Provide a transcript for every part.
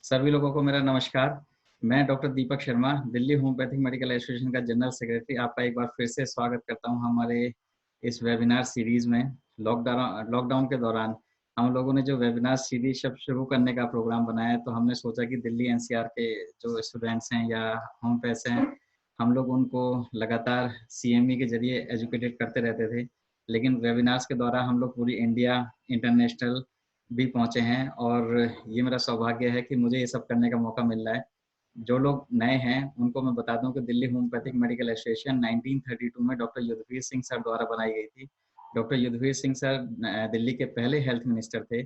सभी लोगों को मेरा नमस्कार। मैं doctor Deepak Sharma, Delhi homeopathic medical association का जनरल सेक्रेटरी आपका एक बार फिर से स्वागत करता हूं हमारे इस वेबिनार सीरीज़ में। लॉकडाउन के दौरान हम लोगों ने जो वेबिनार सीरीज़ सब शुरू करने का प्रोग्राम बनाया है, तो हमने सोचा कि दिल्ली एनसीआर के जो स्टूडेंट्स हैं या होम्योपैथ्स हैं, हम लोग उनको लगातार सीएमई के ज़रिए एजुकेटेड करते रहते थे। लेकिन वेबिनार्स के द्वारा हम लोग पूरी इंडिया, इंटरनेशनल भी पहुँचे हैं और ये मेरा सौभाग्य है कि मुझे ये सब करने का मौका मिल रहा है। जो लोग नए हैं, उनको मैं बता दूँ कि दिल्ली होम्योपैथिक मेडिकल एसोसिएशन 1932 में डॉक्टर युद्धवीर सिंह सर द्वारा बनाई गई थी। डॉक्टर युद्धवीर सिंह सर दिल्ली के पहले हेल्थ मिनिस्टर थे,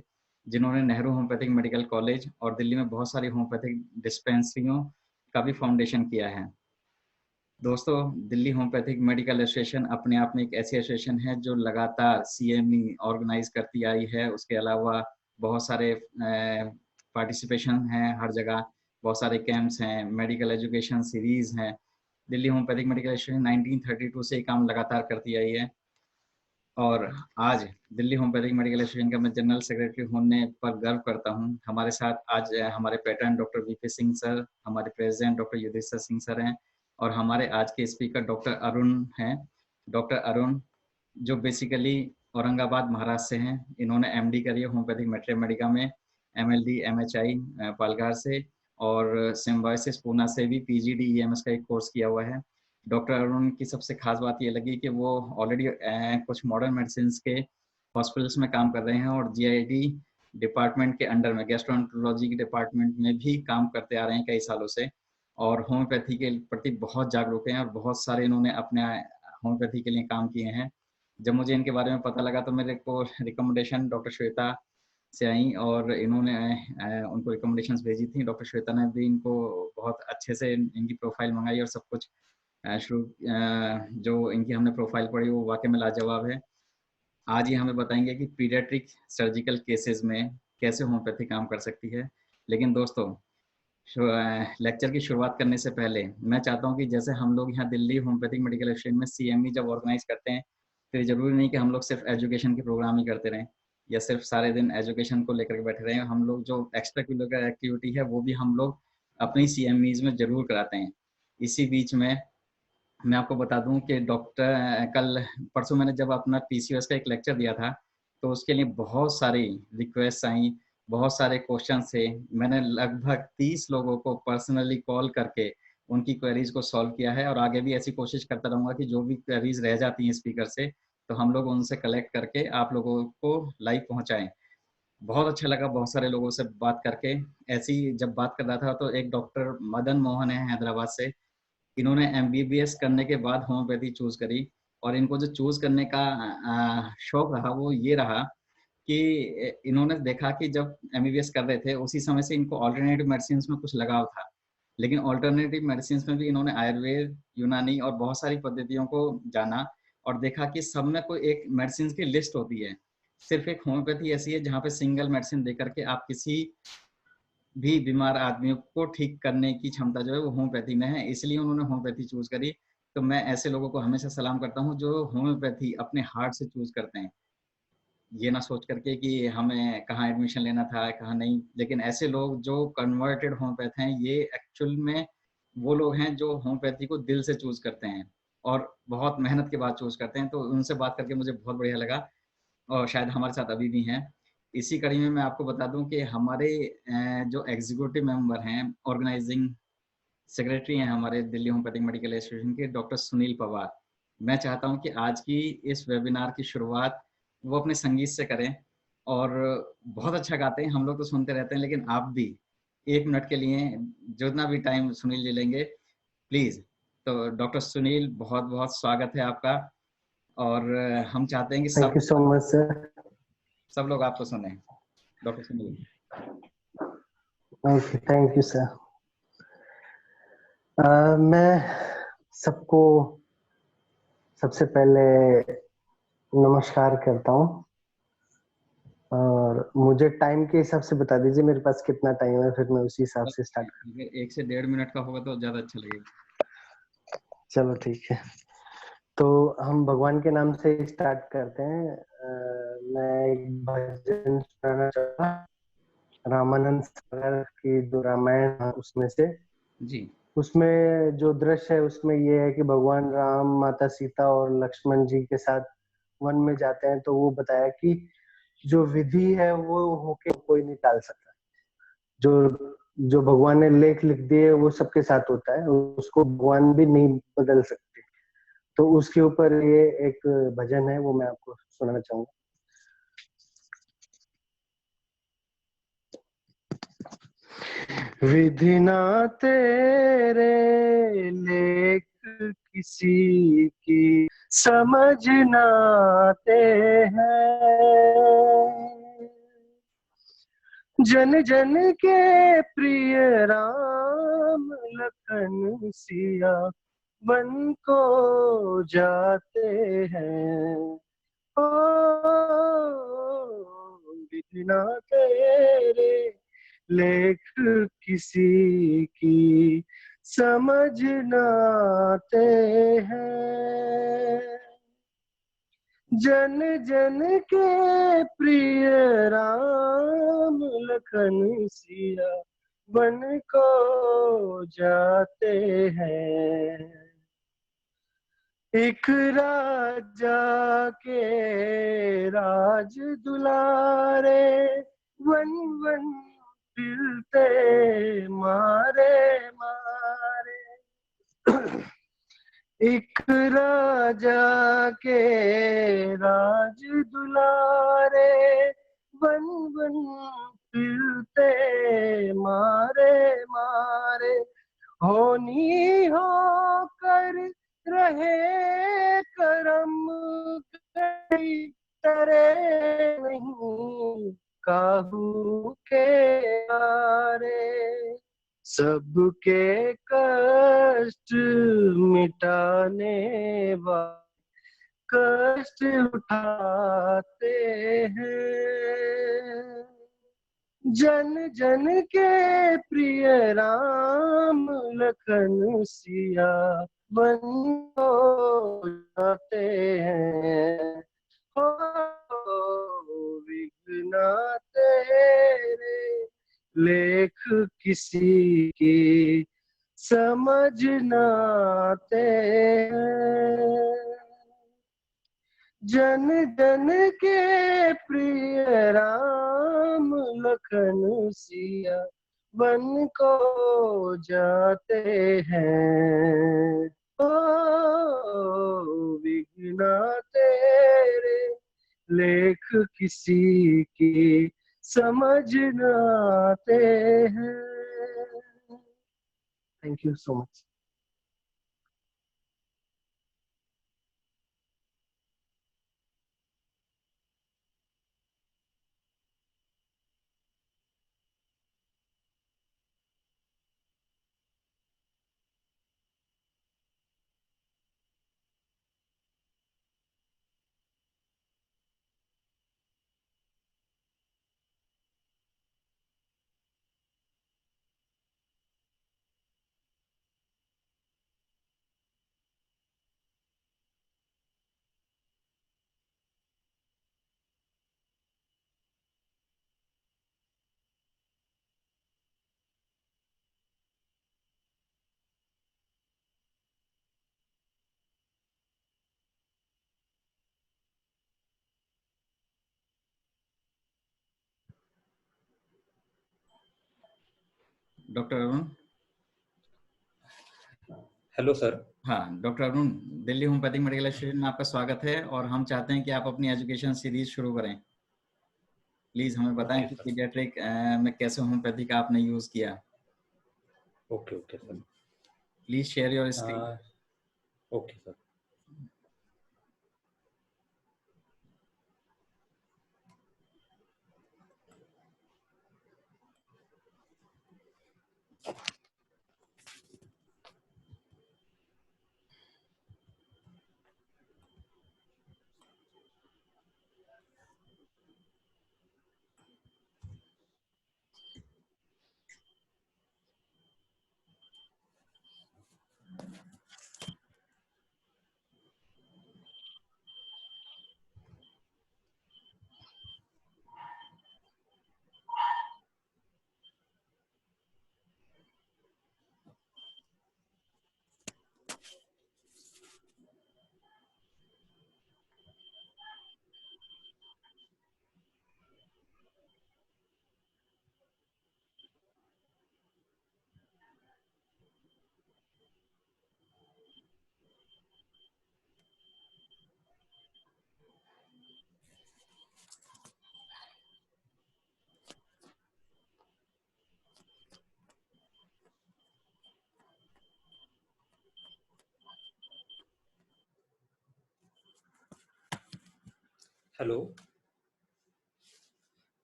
जिन्होंने नेहरू होम्योपैथिक मेडिकल कॉलेज और दिल्ली में बहुत सारी होम्योपैथिक डिस्पेंसरियों का भी फाउंडेशन किया है। दोस्तों, दिल्ली होम्योपैथिक मेडिकल एसोसिएशन अपने आप में एक ऐसी एसोसिएशन है जो लगातार सीएमई ऑर्गेनाइज करती आई है। उसके अलावा बहुत सारे पार्टिसिपेशन हैं हर जगह, बहुत सारे कैंप्स हैं, मेडिकल एजुकेशन सीरीज हैं। दिल्ली होम्योपैथिक मेडिकल एसोसिएशन 1932 से ये काम लगातार करती आई है और आज दिल्ली होम्योपैथिक मेडिकल एसोसिएशन का मैं जनरल सेक्रेटरी होने पर गर्व करता हूँ। हमारे साथ आज हमारे patron doctor VP Singh sir, हमारे president doctor Yudhishthir Singh sir हैं और हमारे आज के स्पीकर डॉक्टर अरुण हैं। डॉक्टर अरुण जो बेसिकली औरंगाबाद महाराष्ट्र से हैं। इन्होंने एमडी करी है होम्योपैथिक मैट्रेमेडिका में, एमएलडी एमएचआई पालघर से और सिम्बायोसिस पूना से भी पीजीडी ईएमएस का एक कोर्स किया हुआ है। डॉक्टर अरुण की सबसे खास बात ये लगी कि वो ऑलरेडी कुछ मॉडर्न मेडिसिन के हॉस्पिटल्स में काम कर रहे हैं और जीआईडी डिपार्टमेंट के अंडर में गैस्ट्रोएंटरोलॉजी के डिपार्टमेंट में भी काम करते आ रहे हैं कई सालों से और होम्योपैथी के प्रति बहुत जागरूक हैं और बहुत सारे इन्होंने अपने होम्योपैथी के लिए काम किए हैं। जब मुझे इनके बारे में पता लगा तो मेरे को रिकमेंडेशन डॉक्टर श्वेता से आई और इन्होंने उनको रिकमेंडेशंस भेजी थी। डॉक्टर श्वेता ने भी इनको बहुत अच्छे से इनकी प्रोफाइल मंगाई और सब कुछ शुरू जो इनकी हमने प्रोफाइल पढ़ी वो वाकई में लाजवाब है। आज ये हमें बताएंगे कि पीडियाट्रिक सर्जिकल केसेस में कैसे होम्योपैथी काम कर सकती है। लेकिन दोस्तों, लेक्चर की शुरुआत करने से पहले मैं चाहता हूं कि जैसे हम लोग यहाँ दिल्ली होम्योपैथिक मेडिकल एसोसिएशन में सीएमई जब ऑर्गेनाइज करते हैं, तो ये जरूरी नहीं कि हम लोग सिर्फ एजुकेशन के प्रोग्राम ही करते रहें या सिर्फ सारे दिन एजुकेशन को लेकर के बैठे रहें। हम लोग जो एक्स्ट्रा करिकुलर एक्टिविटी है वो भी हम लोग अपनी सीएमईज में जरूर कराते हैं। इसी बीच में मैं आपको बता दूं कि डॉक्टर कल परसों मैंने जब अपना पीसीओएस का एक लेक्चर दिया था, तो उसके लिए बहुत सारी रिक्वेस्ट आई, बहुत सारे क्वेश्चन थे। मैंने लगभग 30 लोगों को पर्सनली कॉल करके उनकी क्वेरीज को सॉल्व किया है और आगे भी ऐसी कोशिश करता रहूँगा कि जो भी क्वेरीज रह जाती हैं स्पीकर से, तो हम लोग उनसे कलेक्ट करके आप लोगों को लाइव पहुँचाएँ। बहुत अच्छा लगा बहुत सारे लोगों से बात करके। ऐसी जब बात कर रहा था तो एक डॉक्टर मदन मोहन है हैदराबाद से, इन्होंने एमबीबीएस करने के बाद होम्योपैथी चूज करी और इनको जो चूज करने का शौक रहा वो ये रहा कि इन्होंने देखा कि जब एमबीबीएस कर रहे थे उसी समय से इनको ऑल्टरनेटिव मेडिसिन में कुछ लगाव था। लेकिन ऑल्टरनेटिव मेडिसिन में भी इन्होंने आयुर्वेद, यूनानी और बहुत सारी पद्धतियों को जाना और देखा कि सब में कोई एक मेडिसिन की लिस्ट होती है। सिर्फ एक होम्योपैथी ऐसी है जहाँ पे सिंगल मेडिसिन दे करके आप किसी भी बीमार आदमियों को ठीक करने की क्षमता जो है वो होम्योपैथी में है, इसलिए उन्होंने होम्योपैथी चूज करी। तो मैं ऐसे लोगों को हमेशा सलाम करता हूँ जो होम्योपैथी अपने हार्ट से चूज करते हैं, ये ना सोच करके कि हमें कहाँ एडमिशन लेना था कहाँ नहीं। लेकिन ऐसे लोग जो कन्वर्टेड होम्योपैथ हैं, ये एक्चुअल में वो लोग हैं जो होम्योपैथी को दिल से चूज करते हैं और बहुत मेहनत के बाद चूज करते हैं। तो उनसे बात करके मुझे बहुत बढ़िया लगा और शायद हमारे साथ अभी भी हैं। इसी कड़ी में मैं आपको बता दूं कि हमारे जो एग्जीक्यूटिव मेंबर हैं, ऑर्गेनाइजिंग सेक्रेटरी हैं हमारे दिल्ली होम्योपैथिक मेडिकल एसोसिएशन के, डॉक्टर सुनील पवार। मैं चाहता हूं कि आज की इस वेबिनार की शुरुआत वो अपने संगीत से करें और बहुत अच्छा गाते हैं, हम लोग तो सुनते रहते हैं, लेकिन आप भी 1 मिनट के लिए जितना भी टाइम सुनील जी लेंगे प्लीज। तो डॉक्टर सुनील, बहुत बहुत स्वागत है आपका और हम चाहते हैं कि thank you so much sir. सब लोग आपको सुने। Doctor Sunil. Okay, thank you sir. मैं सबको सबसे पहले नमस्कार करता हूँ और मुझे टाइम के हिसाब से बता दीजिए मेरे पास कितना टाइम है, फिर मैं उसी हिसाब से स्टार्ट अगर 1 से 1.5 मिनट का होगा तो ज्यादा अच्छा लगेगा। चलो ठीक है, तो हम भगवान के नाम से स्टार्ट करते हैं। मैं एक भजन सुनाना चाहूँगा, रामानंद सागर की जो उसमें से। जी उसमें जो दृश्य है उसमें ये है कि भगवान राम, माता सीता और लक्ष्मण जी के साथ वन में जाते हैं, तो वो बताया कि जो विधि है वो होके कोई नहीं टाल सकता। जो जो भगवान ने लेख लिख दिए वो सबके साथ होता है, उसको भगवान भी नहीं बदल सकते। तो उसके ऊपर ये एक भजन है, वो मैं आपको सुनाना चाहूंगा। विधि ना तेरे लेख किसी की समझ ना आते हैं। जन जन के प्रिय राम लखन सिया वन को जाते हैं। ओ विधि ना तेरे लेख किसी की समझ न आते हैं। जन जन के प्रिय राम लखन सिया वन को जाते हैं। एक राजा के राज दुलारे वन वन फिरते मारे मारे। एक राजा के राज दुलारे वन वन फिरते मारे मारे। होनी होकर रहे करम कई तरे नहीं काहू के आरे। सबके कष्ट मिटाने वाले कष्ट उठाते हैं। जन जन के प्रिय राम लखन सिया वन को जाते हैं। हो विघ्न तेरे लेख किसी की समझ न आते हैं। जन जन के प्रिय राम लखन सिया वन को जाते हैं। ओ विघ्न तेरे लेख किसी की समझ न आते हैं। Thank you so much. Doctor Arun. Hello sir. हाँ doctor Arun, Delhi homeopathic medical association में आपका स्वागत है और हम चाहते हैं कि आप अपनी एजुकेशन सीरीज शुरू करें। प्लीज हमें बताएं कि पीडियाट्रिक में कैसे होम्योपैथी का आपने यूज किया। Okay okay sir. Please share your screen. Okay sir. Hello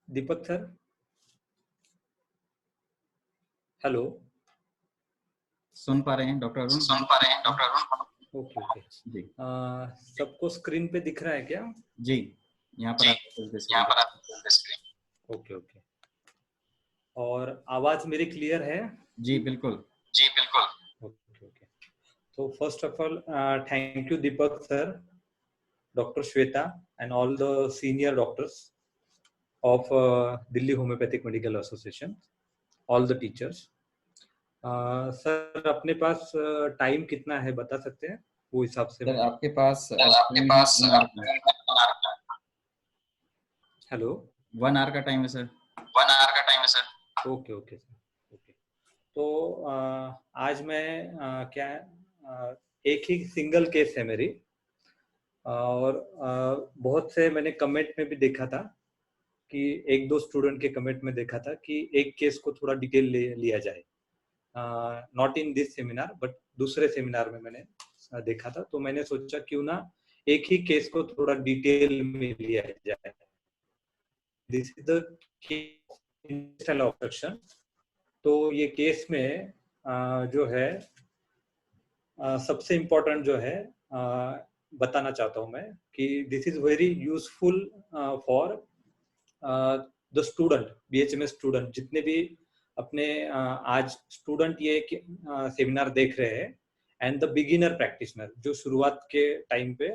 Deepak sir, hello. सुन पा रहे हैं डॉक्टर अरुण? सुन पा रहे हैं डॉक्टर अरुण? Okay okay. जी सबको स्क्रीन पे दिख रहा है क्या? जी, यहाँ पर यहाँ पर आप स्क्रीन। Okay okay. और आवाज मेरी क्लियर है? जी बिल्कुल। जी बिल्कुल। Okay okay. तो first of all thank you Deepak sir, Dr. Shweta, and all the senior doctors of Delhi Homeopathic Medical Association, all the teachers. Sir अपने पास टाइम कितना है बता सकते हैं? वो हिसाब से सर मैं आपके पास आपके पास हेलो 1 आवर का टाइम है सर। 1 आवर का टाइम है sir. Okay okay sir okay. तो आज मैं क्या है, एक ही सिंगल केस है मेरी, और बहुत से मैंने कमेंट में भी देखा था कि एक दो स्टूडेंट के कमेंट में देखा था कि एक केस को थोड़ा डिटेल लिया जाए, not in this seminar but दूसरे सेमिनार में मैंने देखा था, तो मैंने सोचा क्यों ना एक ही केस को थोड़ा डिटेल में लिया जाए। This is the case obstruction. तो ये केस में जो है सबसे इम्पोर्टेंट जो है बताना चाहता हूँ मैं कि this is very useful for the student, BHMS student, जितने भी अपने आज स्टूडेंट ये सेमिनार देख रहे हैं, एंड द बिगिनर प्रैक्टिशनर जो शुरुआत के टाइम पे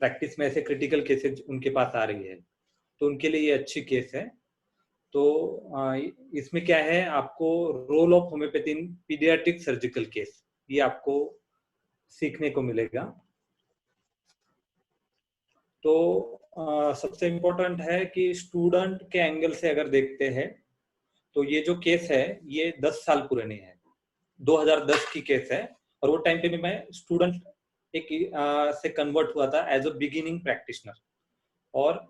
प्रैक्टिस में ऐसे क्रिटिकल केसेस उनके पास आ रही है, तो उनके लिए ये अच्छी केस है। तो इसमें क्या है, आपको role of homoeopathy in paediatric surgical case ये आपको सीखने को मिलेगा। तो सबसे इम्पोर्टेंट है कि स्टूडेंट के एंगल से अगर देखते हैं तो ये जो केस है ये 10 साल पुरानी है, 2010 की केस है, और वो टाइम पे भी मैं स्टूडेंट एक से कन्वर्ट हुआ था एज अ बिगिनिंग प्रैक्टिशनर। और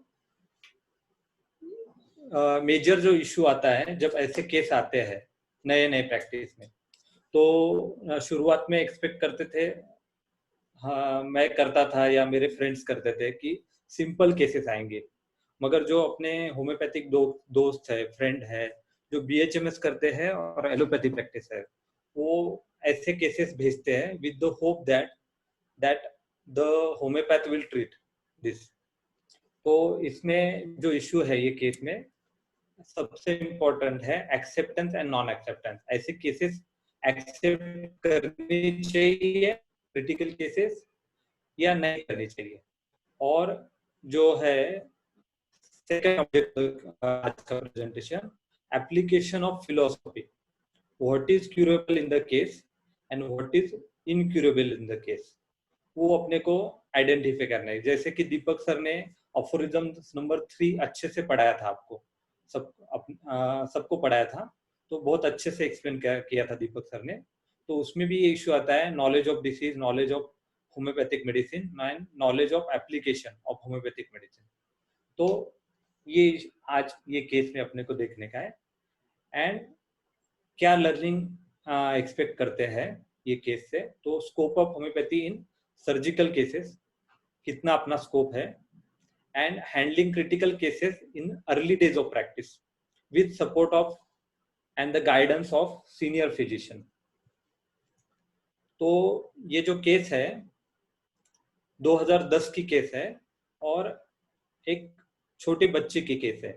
मेजर जो इशू आता है जब ऐसे केस आते हैं नए नए प्रैक्टिस में, तो शुरुआत में एक्सपेक्ट करते थे, हाँ मैं करता था या मेरे फ्रेंड्स करते थे कि सिंपल केसेस आएंगे, मगर जो अपने होम्योपैथिक दोस्त है, फ्रेंड है, जो BHMS करते हैं और एलोपैथी प्रैक्टिस है, वो ऐसे केसेस भेजते हैं with the hope that the homeopath will treat this. तो इसमें जो इश्यू है ये केस में सबसे इम्पोर्टेंट है एक्सेप्टेंस एंड नॉन एक्सेप्टेंस। ऐसे केसेस एक्सेप्ट करनी चाहिए क्रिटिकल केसेस या नहीं करनी चाहिए। और जो है सेकंड ऑब्जेक्ट आज का presentation, application of philosophy, what is curable in the case and what is incurable in the case, वो अपने को आइडेंटिफाई करना है। जैसे कि दीपक सर ने अफोरिज्म नंबर 3 अच्छे से पढ़ाया था, आपको सबको पढ़ाया था, तो बहुत अच्छे से एक्सप्लेन किया था दीपक सर ने। तो उसमें भी ये इश्यू आता है, knowledge of disease, knowledge of homeopathic medicine and knowledge of application of homeopathic medicine. तो ये आज ये केस में अपने को देखने का है, एंड क्या लर्निंग एक्सपेक्ट करते हैं ये केस से। तो scope of homoeopathy in surgical cases, कितना अपना स्कोप है, and handling critical cases in early days of practice with support of and the guidance of senior physician. तो ये जो केस है 2010 की केस है, और एक छोटे बच्चे की केस है,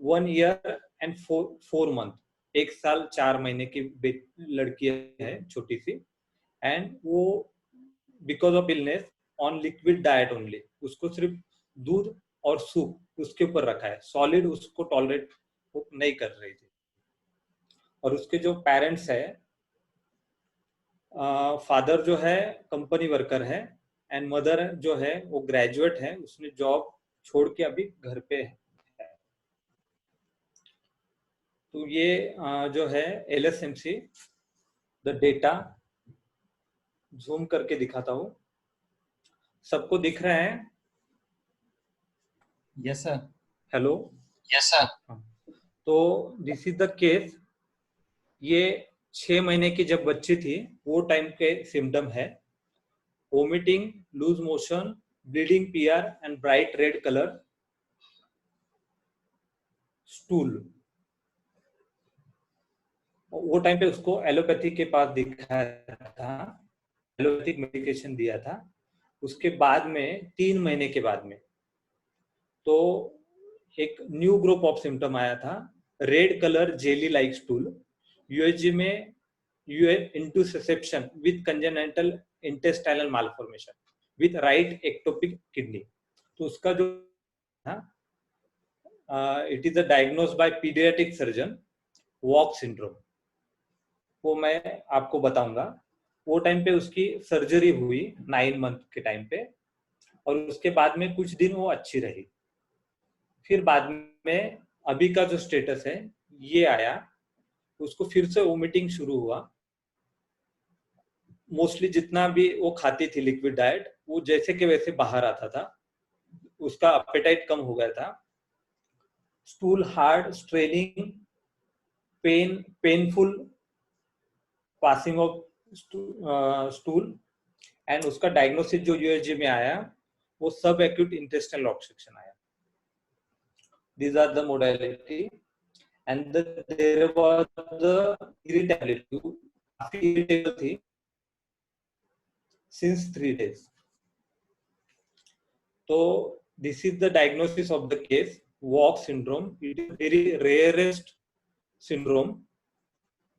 1 year and 4 month, 1 साल 4 महीने की लड़की है छोटी सी, एंड वो because of illness on liquid diet only, उसको सिर्फ दूध और सूप उसके ऊपर रखा है, सॉलिड उसको टॉलरेट नहीं कर रही थी। और उसके जो पेरेंट्स है, फादर जो है कंपनी वर्कर है, एंड मदर जो है वो ग्रेजुएट है, उसने जॉब छोड़ के अभी घर पे है। तो ये जो है LSMC, द डेटा जूम करके दिखाता हूँ, सबको दिख रहे हैं? Yes sir. Hello, yes sir. तो दिस इज द केस, ये 6 महीने की जब बच्ची थी वो टाइम के सिम्टम है, vomiting, loose motion, bleeding PR and bright red color stool. वो टाइम पे उसको एलोपैथी के पास दिखाया था, एलोपैथिक मेडिकेशन दिया था। उसके बाद में 3 महीने के बाद में तो एक न्यू ग्रुप ऑफ सिम्टम आया था, red colour jelly like stool, USG में intussusception with congenital intestinal malformation with right ectopic kidney. तो उसका जो था it is diagnosed by paediatric surgeon, walk syndrome. वो मैं आपको बताऊंगा। वो टाइम पे उसकी सर्जरी हुई 9 मंथ के टाइम पे, और उसके बाद में कुछ दिन वो अच्छी रही। फिर बाद में अभी का जो स्टेटस है ये आया, उसको फिर से वोमिटिंग शुरू हुआ। मोस्टली जितना भी वो खाती थी लिक्विड डाइट, वो जैसे के वैसे बाहर आता था, उसका अपेटाइट कम हो गया था। Stool hard, straining, painful passing of stool, and उसका डायग्नोसिस जो यूएसजी में आया वो सब एक्यूट इंटेस्टाइनल ऑब्स्ट्रक्शन आया। These are the modality, and there was the irritability, काफी irritable थी since 3 days. तो this is the diagnosis of the case, walk syndrome. It is very rarest syndrome,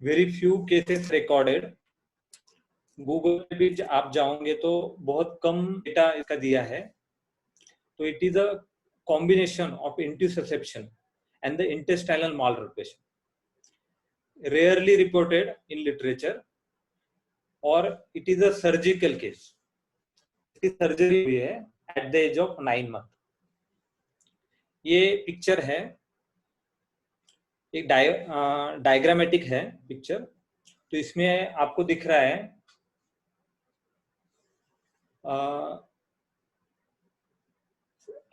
very few cases recorded. Google पे भी आप जाओगे तो बहुत कम data इसका दिया है। तो it is a combination of intussusception and the intestinal malrotation, rarely reported in literature, or it is a surgical case. इसकी सर्जरी हुई है at the age of 9 month. ये पिक्चर है, एक डायग्रामेटिक है पिक्चर। तो इसमें आपको दिख रहा है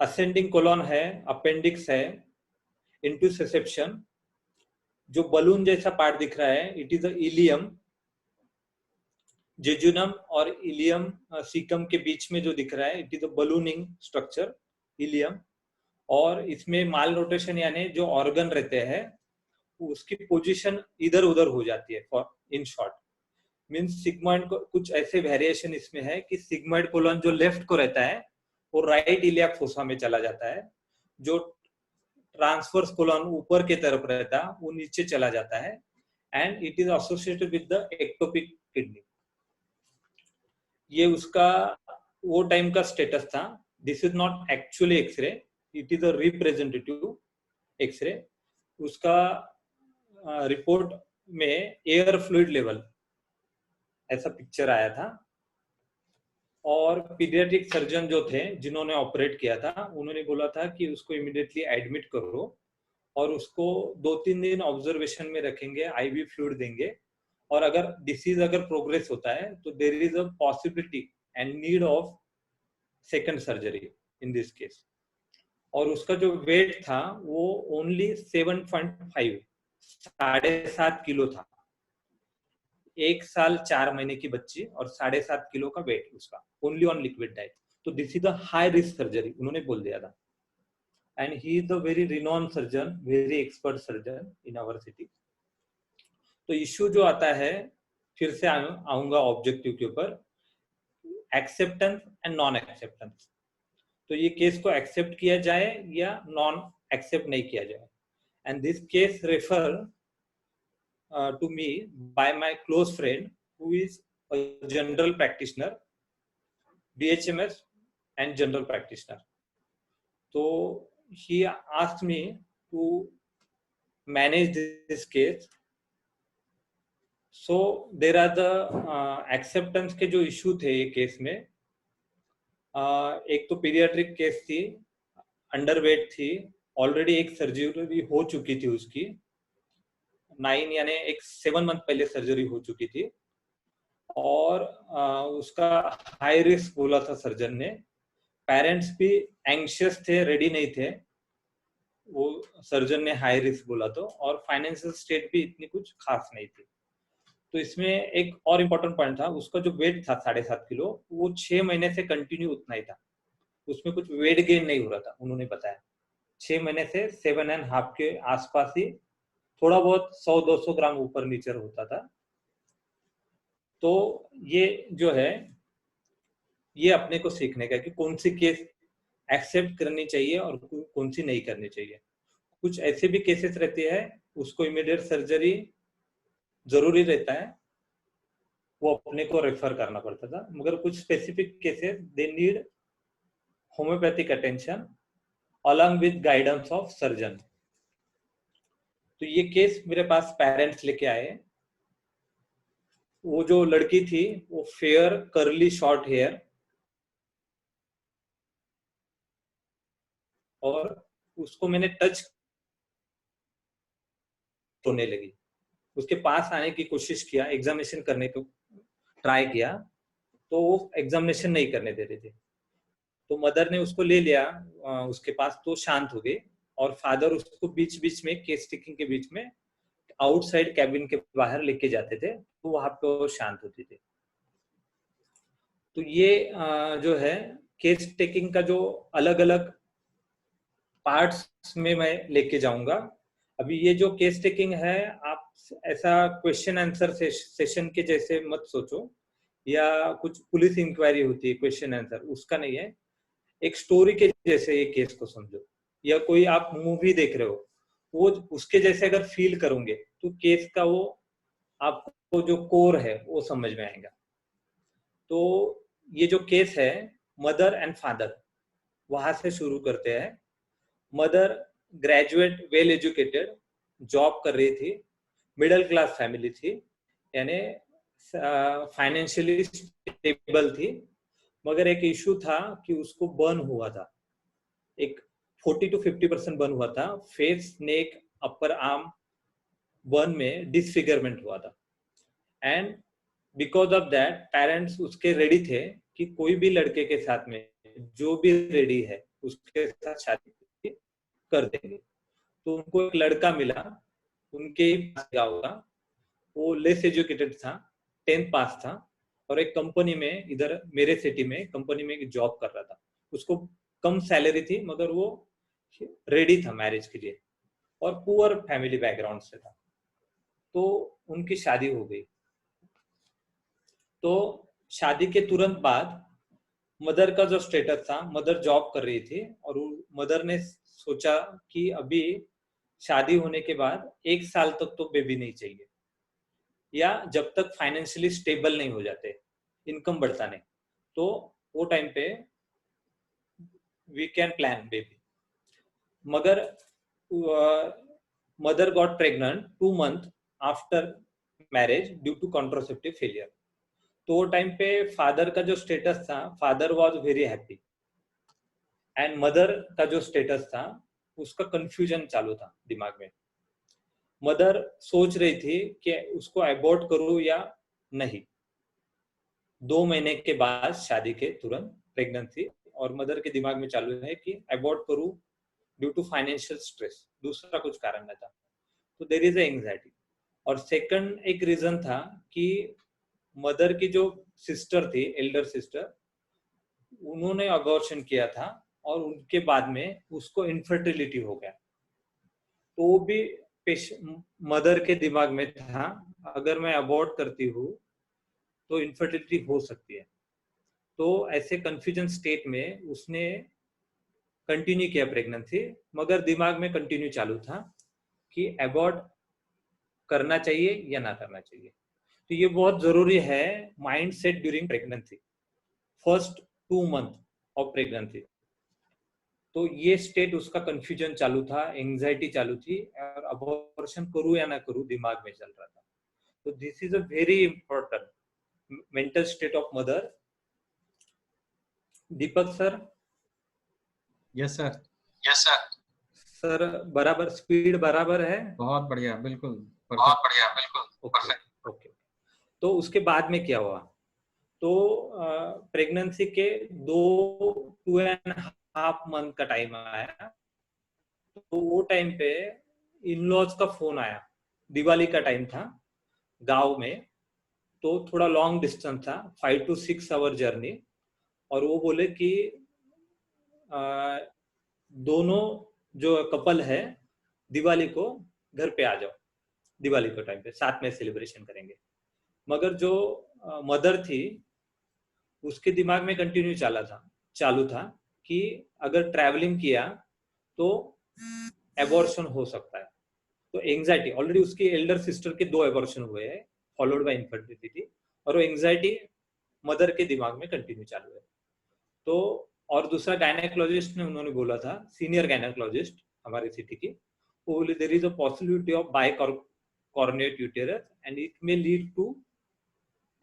असेंडिंग कोलॉन है, अपेंडिक्स है, इंटुसेप्शन, जो बलून जैसा पार्ट दिख रहा है इट इज इलियम, जेजुनम और इलियम सीकम के बीच में जो दिख रहा है it is a ballooning structure, ileum. और इसमें माल रोटेशन यानी जो ऑर्गन रहते हैं उसकी पोजीशन इधर उधर हो जाती है। For in short means sigmoid को कुछ ऐसे वेरिएशन इसमें है कि सिग्मॉइड कोलन जो लेफ्ट को रहता है वो राइट इलियाक फोसा में चला जाता है, जो ट्रांसवर्स कोलन ऊपर के तरफ रहता है वो नीचे चला जाता है, and it is associated with the ectopic kidney. ये उसका वो टाइम का स्टेटस था। This is not actually x ray, it is a representative x ray. उसका रिपोर्ट में एयर फ्लूइड लेवल ऐसा पिक्चर आया था, और पीडियाट्रिक सर्जन जो थे जिन्होंने ऑपरेट किया था उन्होंने बोला था कि उसको इमीडिएटली एडमिट करो और उसको 2-3 दिन ऑब्जर्वेशन में रखेंगे, आईवी फ्लूइड देंगे, और अगर डिसीज अगर प्रोग्रेस होता है तो there is a possibility and need of second surgery in this case. और उसका जो वेट था वो ओनली 7.5, 7.5 किलो था। 1 साल 4 महीने की बच्ची और 7.5 किलो का वेट उसका, ओनली ऑन लिक्विड डाइट। तो this is the high risk surgery उन्होंने बोल दिया था, and he is a very renowned surgeon, very expert surgeon in our city. तो इश्यू जो आता है, फिर से आऊंगा ऑब्जेक्टिव के ऊपर, एक्सेप्टेंस एंड नॉन एक्सेप्टेंस। तो ये केस को एक्सेप्ट किया जाए या नॉन एक्सेप्ट नहीं किया जाए, and this case refer to me by my close friend who is a general practitioner, BHMS and general practitioner. So he asked me to manage this case. So there are the acceptance के जो issue थे ये case में, एक तो paediatric case थी, underweight थी, already एक सर्जरी हो चुकी थी उसकी 9 यानी एक 7 मंथ पहले सर्जरी हो चुकी थी, और उसका हाई रिस्क बोला था सर्जन ने। पेरेंट्स भी एंग्शियस थे, रेडी नहीं थे, वो सर्जन ने हाई रिस्क बोला तो, और फाइनेंशियल स्टेट भी इतनी कुछ खास नहीं थी। तो इसमें एक और इम्पोर्टेंट पॉइंट था, उसका जो वेट था 7.5 किलो, वो 6 महीने से कंटिन्यू उतना ही था, उसमें कुछ वेट गेन नहीं हो रहा था। उन्होंने बताया 6 महीने से 7.5 के आसपास ही, थोड़ा बहुत 100-200 ग्राम ऊपर नीचे होता था। तो ये जो है, ये अपने को सीखने का कि कौन सी केस एक्सेप्ट करनी चाहिए और कौन सी नहीं करनी चाहिए। कुछ ऐसे भी केसेस रहते हैं उसको इमीडिएट सर्जरी जरूरी रहता है, वो अपने को रेफर करना पड़ता था। मगर कुछ specific cases they need homeopathic attention along with guidance of surgeon. तो ये केस मेरे पास पेरेंट्स लेके आए। वो जो लड़की थी वो फेयर कर्ली शॉर्ट हेयर, और उसको मैंने टच होने लगी। उसके पास आने की कोशिश किया, एग्जामिनेशन करने को ट्राई किया, तो वो एग्जामिनेशन नहीं करने दे रहे थे। तो मदर ने उसको ले लिया उसके पास, तो शांत हो गई। और फादर उसको बीच बीच में केस टेकिंग के बीच में आउटसाइड कैबिन के बाहर लेके जाते थे, तो वहां पे वो शांत होती थी। तो ये जो है केस टेकिंग का जो अलग अलग पार्ट्स में मैं लेके जाऊंगा। अभी ये जो केस टेकिंग है, आप ऐसा क्वेश्चन आंसर सेशन के जैसे मत सोचो, या कुछ पुलिस इंक्वायरी होती है क्वेश्चन आंसर, उसका नहीं है। एक स्टोरी के जैसे ये केस को समझो, या कोई आप मूवी देख रहे हो, वो उसके जैसे अगर फील करोगे तो केस का वो आपको जो कोर है वो समझ में आएगा। तो ये जो केस है मदर एंड फादर, वहां से शुरू करते हैं। Mother graduate, well educated, job कर रही थी, मिडिल क्लास फैमिली थी, यानी फाइनेंशियली स्टेबल थी। मगर एक इशू था कि उसको बर्न हुआ था, एक 40-50% बर्न हुआ था, फेस, नेक, अपर आर्म बर्न में डिसफिगरमेंट हुआ था। And because of that parents उसके रेडी थे कि कोई भी लड़के के साथ में, जो भी रेडी है उसके साथ शादी कर देंगे। तो उनको एक लड़का मिला उनके गाँव का, वो लेस एजुकेटेड था, 10th पास था, और एक कंपनी में, इधर मेरे सिटी में कंपनी में जॉब कर रहा था। उसको कम सैलरी थी मगर वो रेडी था मैरिज के लिए, और पुअर फैमिली बैकग्राउंड से था। तो उनकी शादी हो गई। तो शादी के तुरंत बाद मदर का जो स्टेटस था, मदर जॉब कर रही थी, और मदर ने सोचा कि अभी शादी होने के बाद 1 साल तक तो बेबी नहीं चाहिए, या जब तक फाइनेंशियली स्टेबल नहीं हो जाते, इनकम बढ़ता नहीं, तो वो टाइम पे वी कैन प्लान बेबी। मगर mother got pregnant 2 months after marriage due to contraceptive failure. तो वो टाइम पे फादर का जो स्टेटस था, father was very happy, and mother का जो स्टेटस था उसका कंफ्यूजन चालू था दिमाग में। मदर सोच रही थी कि उसको अबॉर्ट करूं या नहीं। 2 महीने के बाद शादी के तुरंत प्रेगनेंसी, और मदर के दिमाग में चालू है कि अबॉर्ट करूं ड्यू टू फाइनेंशियल स्ट्रेस, दूसरा कुछ कारण नहीं था। तो देयर इज एंजाइटी। और सेकंड एक रीजन था कि मदर की जो सिस्टर थी, एल्डर सिस्टर, उन्होंने अबॉर्शन किया था, और उनके बाद में उसको इनफर्टिलिटी हो गया। तो वो भी मदर के दिमाग में था, अगर मैं अबॉर्ट करती हूँ तो इनफर्टिलिटी हो सकती है। तो ऐसे कंफ्यूजन स्टेट में उसने कंटिन्यू किया प्रेगनेंसी, मगर दिमाग में कंटिन्यू चालू था कि अबॉर्ट करना चाहिए या ना करना चाहिए। तो ये बहुत जरूरी है, mind set during pregnancy, first 2 months of pregnancy. तो ये स्टेट उसका कंफ्यूजन चालू था, एंजाइटी चालू थी, और अबॉर्शन करूं या ना करूं दिमाग में चल रहा था। तो this is a very important mental state of mother. Deepak sir. Yes sir. Yes sir. Sir बराबर स्पीड बराबर है? बहुत बढ़िया, बिल्कुल बहुत परफेक्ट। बढ़िया, बिल्कुल परफेक्ट। ओके। तो उसके बाद में क्या हुआ, तो प्रेगनेंसी के 2.5 month का टाइम आया। तो वो टाइम पे इन लॉज का फोन आया, दिवाली का टाइम था गांव में, तो थोड़ा लॉन्ग डिस्टेंस था, 5 to 6 आवर जर्नी। और वो बोले कि दोनों जो कपल है दिवाली को घर पे आ जाओ, दिवाली के टाइम पे साथ में सेलिब्रेशन करेंगे। मगर जो मदर थी उसके दिमाग में कंटिन्यू चालू था कि अगर ट्रैवलिंग किया तो एबॉर्शन हो सकता है। तो एंजाइटी, ऑलरेडी उसकी एल्डर सिस्टर के 2 एबॉर्शन हुए हैं फॉलोड बाय इनफर्टिलिटी, और वो एंजाइटी मदर के दिमाग में कंटिन्यू चालू है। तो और दूसरा गायनेकोलॉजिस्ट ने उन्होंने बोला था, सीनियर गायनेकोलॉजिस्ट हमारी सिटी की, वो बोले there is a possibility of bicornuate uterus and it may lead to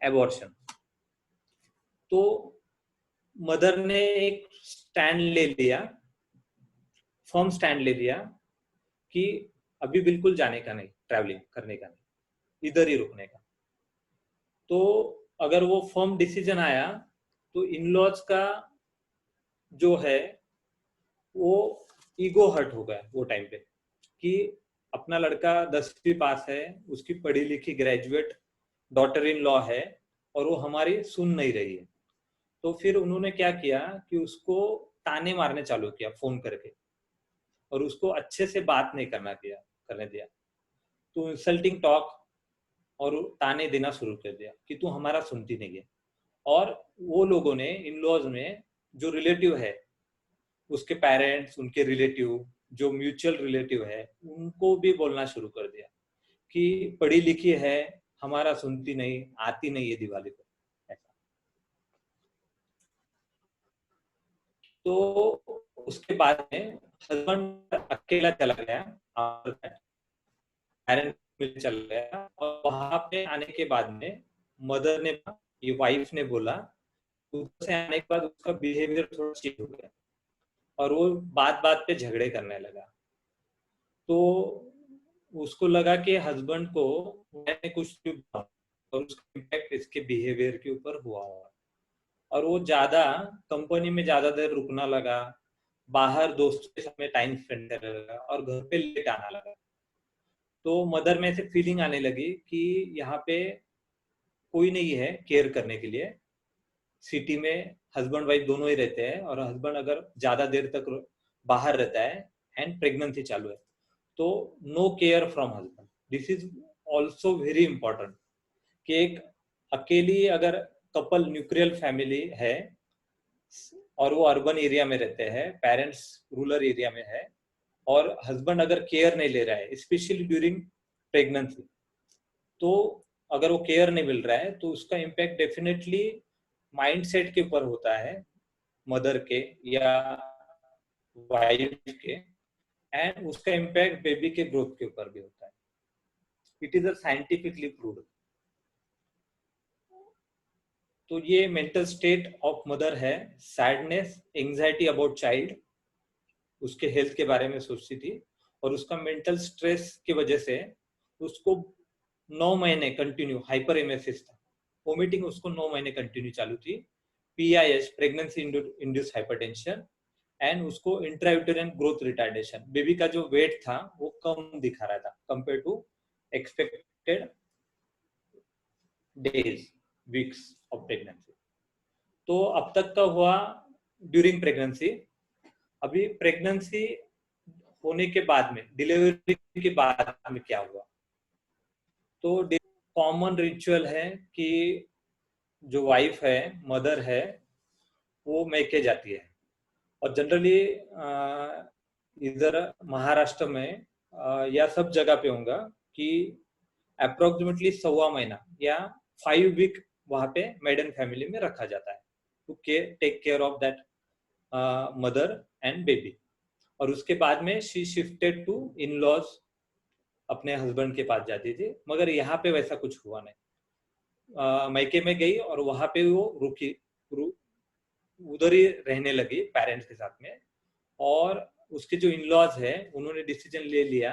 abortion. तो मदर ने एक स्टैंड ले लिया, फर्म स्टैंड ले लिया कि अभी बिल्कुल जाने का नहीं, ट्रैवलिंग करने का नहीं, इधर ही रुकने का। तो अगर वो फर्म डिसीजन आया तो इन-लॉज का जो है वो ईगो हर्ट हो गया वो टाइम पे कि अपना लड़का 10वीं पास है, उसकी पढ़ी लिखी ग्रेजुएट डॉटर इन लॉ है और वो हमारी सुन नहीं रही है। तो फिर उन्होंने क्या किया कि उसको ताने मारने चालू किया फोन करके, और उसको अच्छे से बात नहीं करने दिया। तो इंसल्टिंग टॉक और ताने देना शुरू कर दिया कि तू हमारा सुनती नहीं है। और वो लोगों ने, इन लॉज में जो रिलेटिव है, उसके पेरेंट्स, उनके रिलेटिव, जो म्यूचुअल रिलेटिव है, उनको भी बोलना शुरू कर दिया कि पढ़ी लिखी है, हमारा सुनती नहीं, आती नहीं है दिवाली को, ऐसा। तो उसके बाद में हस्बैंड अकेला चला गया, पेरेंट में चला गया, और वहां पे आने के बाद में मदर ने, ये वाइफ ने बोला, उधर से आने के बाद उसका बिहेवियर थोड़ा चेंज हो गया और वो बात बात पे झगड़े करने लगा। तो उसको लगा कि हस्बैंड को मैंने कुछ और उसका इम्पैक्ट इसके बिहेवियर के ऊपर हुआ होगा, और वो ज्यादा कंपनी में ज्यादा देर रुकना लगा, बाहर दोस्तों के साथ में टाइम स्पेंड करने लगा और घर पे लेट आना लगा। तो मदर में ऐसे फीलिंग आने लगी कि यहाँ पे कोई नहीं है केयर करने के लिए। सिटी में हस्बैंड वाइफ दोनों ही रहते हैं, और हस्बैंड अगर ज्यादा देर तक बाहर रहता है एंड प्रेगनेंसी चालू है तो no care from husband. This is also very important कि एक अकेली अगर कपल न्यूक्लियर फैमिली है और वो अर्बन एरिया में रहते हैं, पेरेंट्स रूरल एरिया में है, और हस्बैंड अगर केयर नहीं ले रहा है स्पेशली ड्यूरिंग प्रेगनेंसी, तो अगर वो केयर नहीं मिल रहा है तो उसका इम्पैक्ट डेफिनेटली माइंडसेट के ऊपर होता है, मदर के या वाइफ के, एंड उसका इम्पैक्ट बेबी के ग्रोथ के ऊपर भी होता है। It is a scientifically proved. तो ये मेंटल स्टेट ऑफ मदर है, सैडनेस, एंजाइटी अबाउट चाइल्ड, उसके हेल्थ के बारे में सोचती थी, और उसका मेंटल स्ट्रेस की वजह से उसको 9 महीने कंटिन्यू हाइपर एमेसिस था, वोमिटिंग उसको 9 महीने कंटिन्यू चालू थी, PIH pregnancy induced hypertension, and उसको इंट्रायूटेरिन ग्रोथ रिटार्डेशन, बेबी का जो वेट था वो कम दिखा रहा था compare to expected days, weeks of pregnancy. तो अब तक का हुआ ड्यूरिंग प्रेगनेंसी। अभी प्रेगनेंसी होने के बाद में, डिलीवरी के बाद में क्या हुआ? तो कॉमन रिचुअल है कि जो वाइफ है, मदर है, वो मैके जाती है, और जनरली इधर महाराष्ट्र में या सब जगह पे होगा कि अप्रोक्सीमेटली 1.25 महीना या 5 वीक वहां पे मेडन फैमिली में रखा जाता है to take care of that mother and baby. और उसके बाद में she shifted to in laws, अपने हस्बैंड के पास जाती थी। मगर यहाँ पे वैसा कुछ हुआ नहीं, मैके में गई और वहां पे वो उधर ही रहने लगी पेरेंट्स के साथ में। और उसके जो इन लॉज है उन्होंने डिसीजन ले लिया,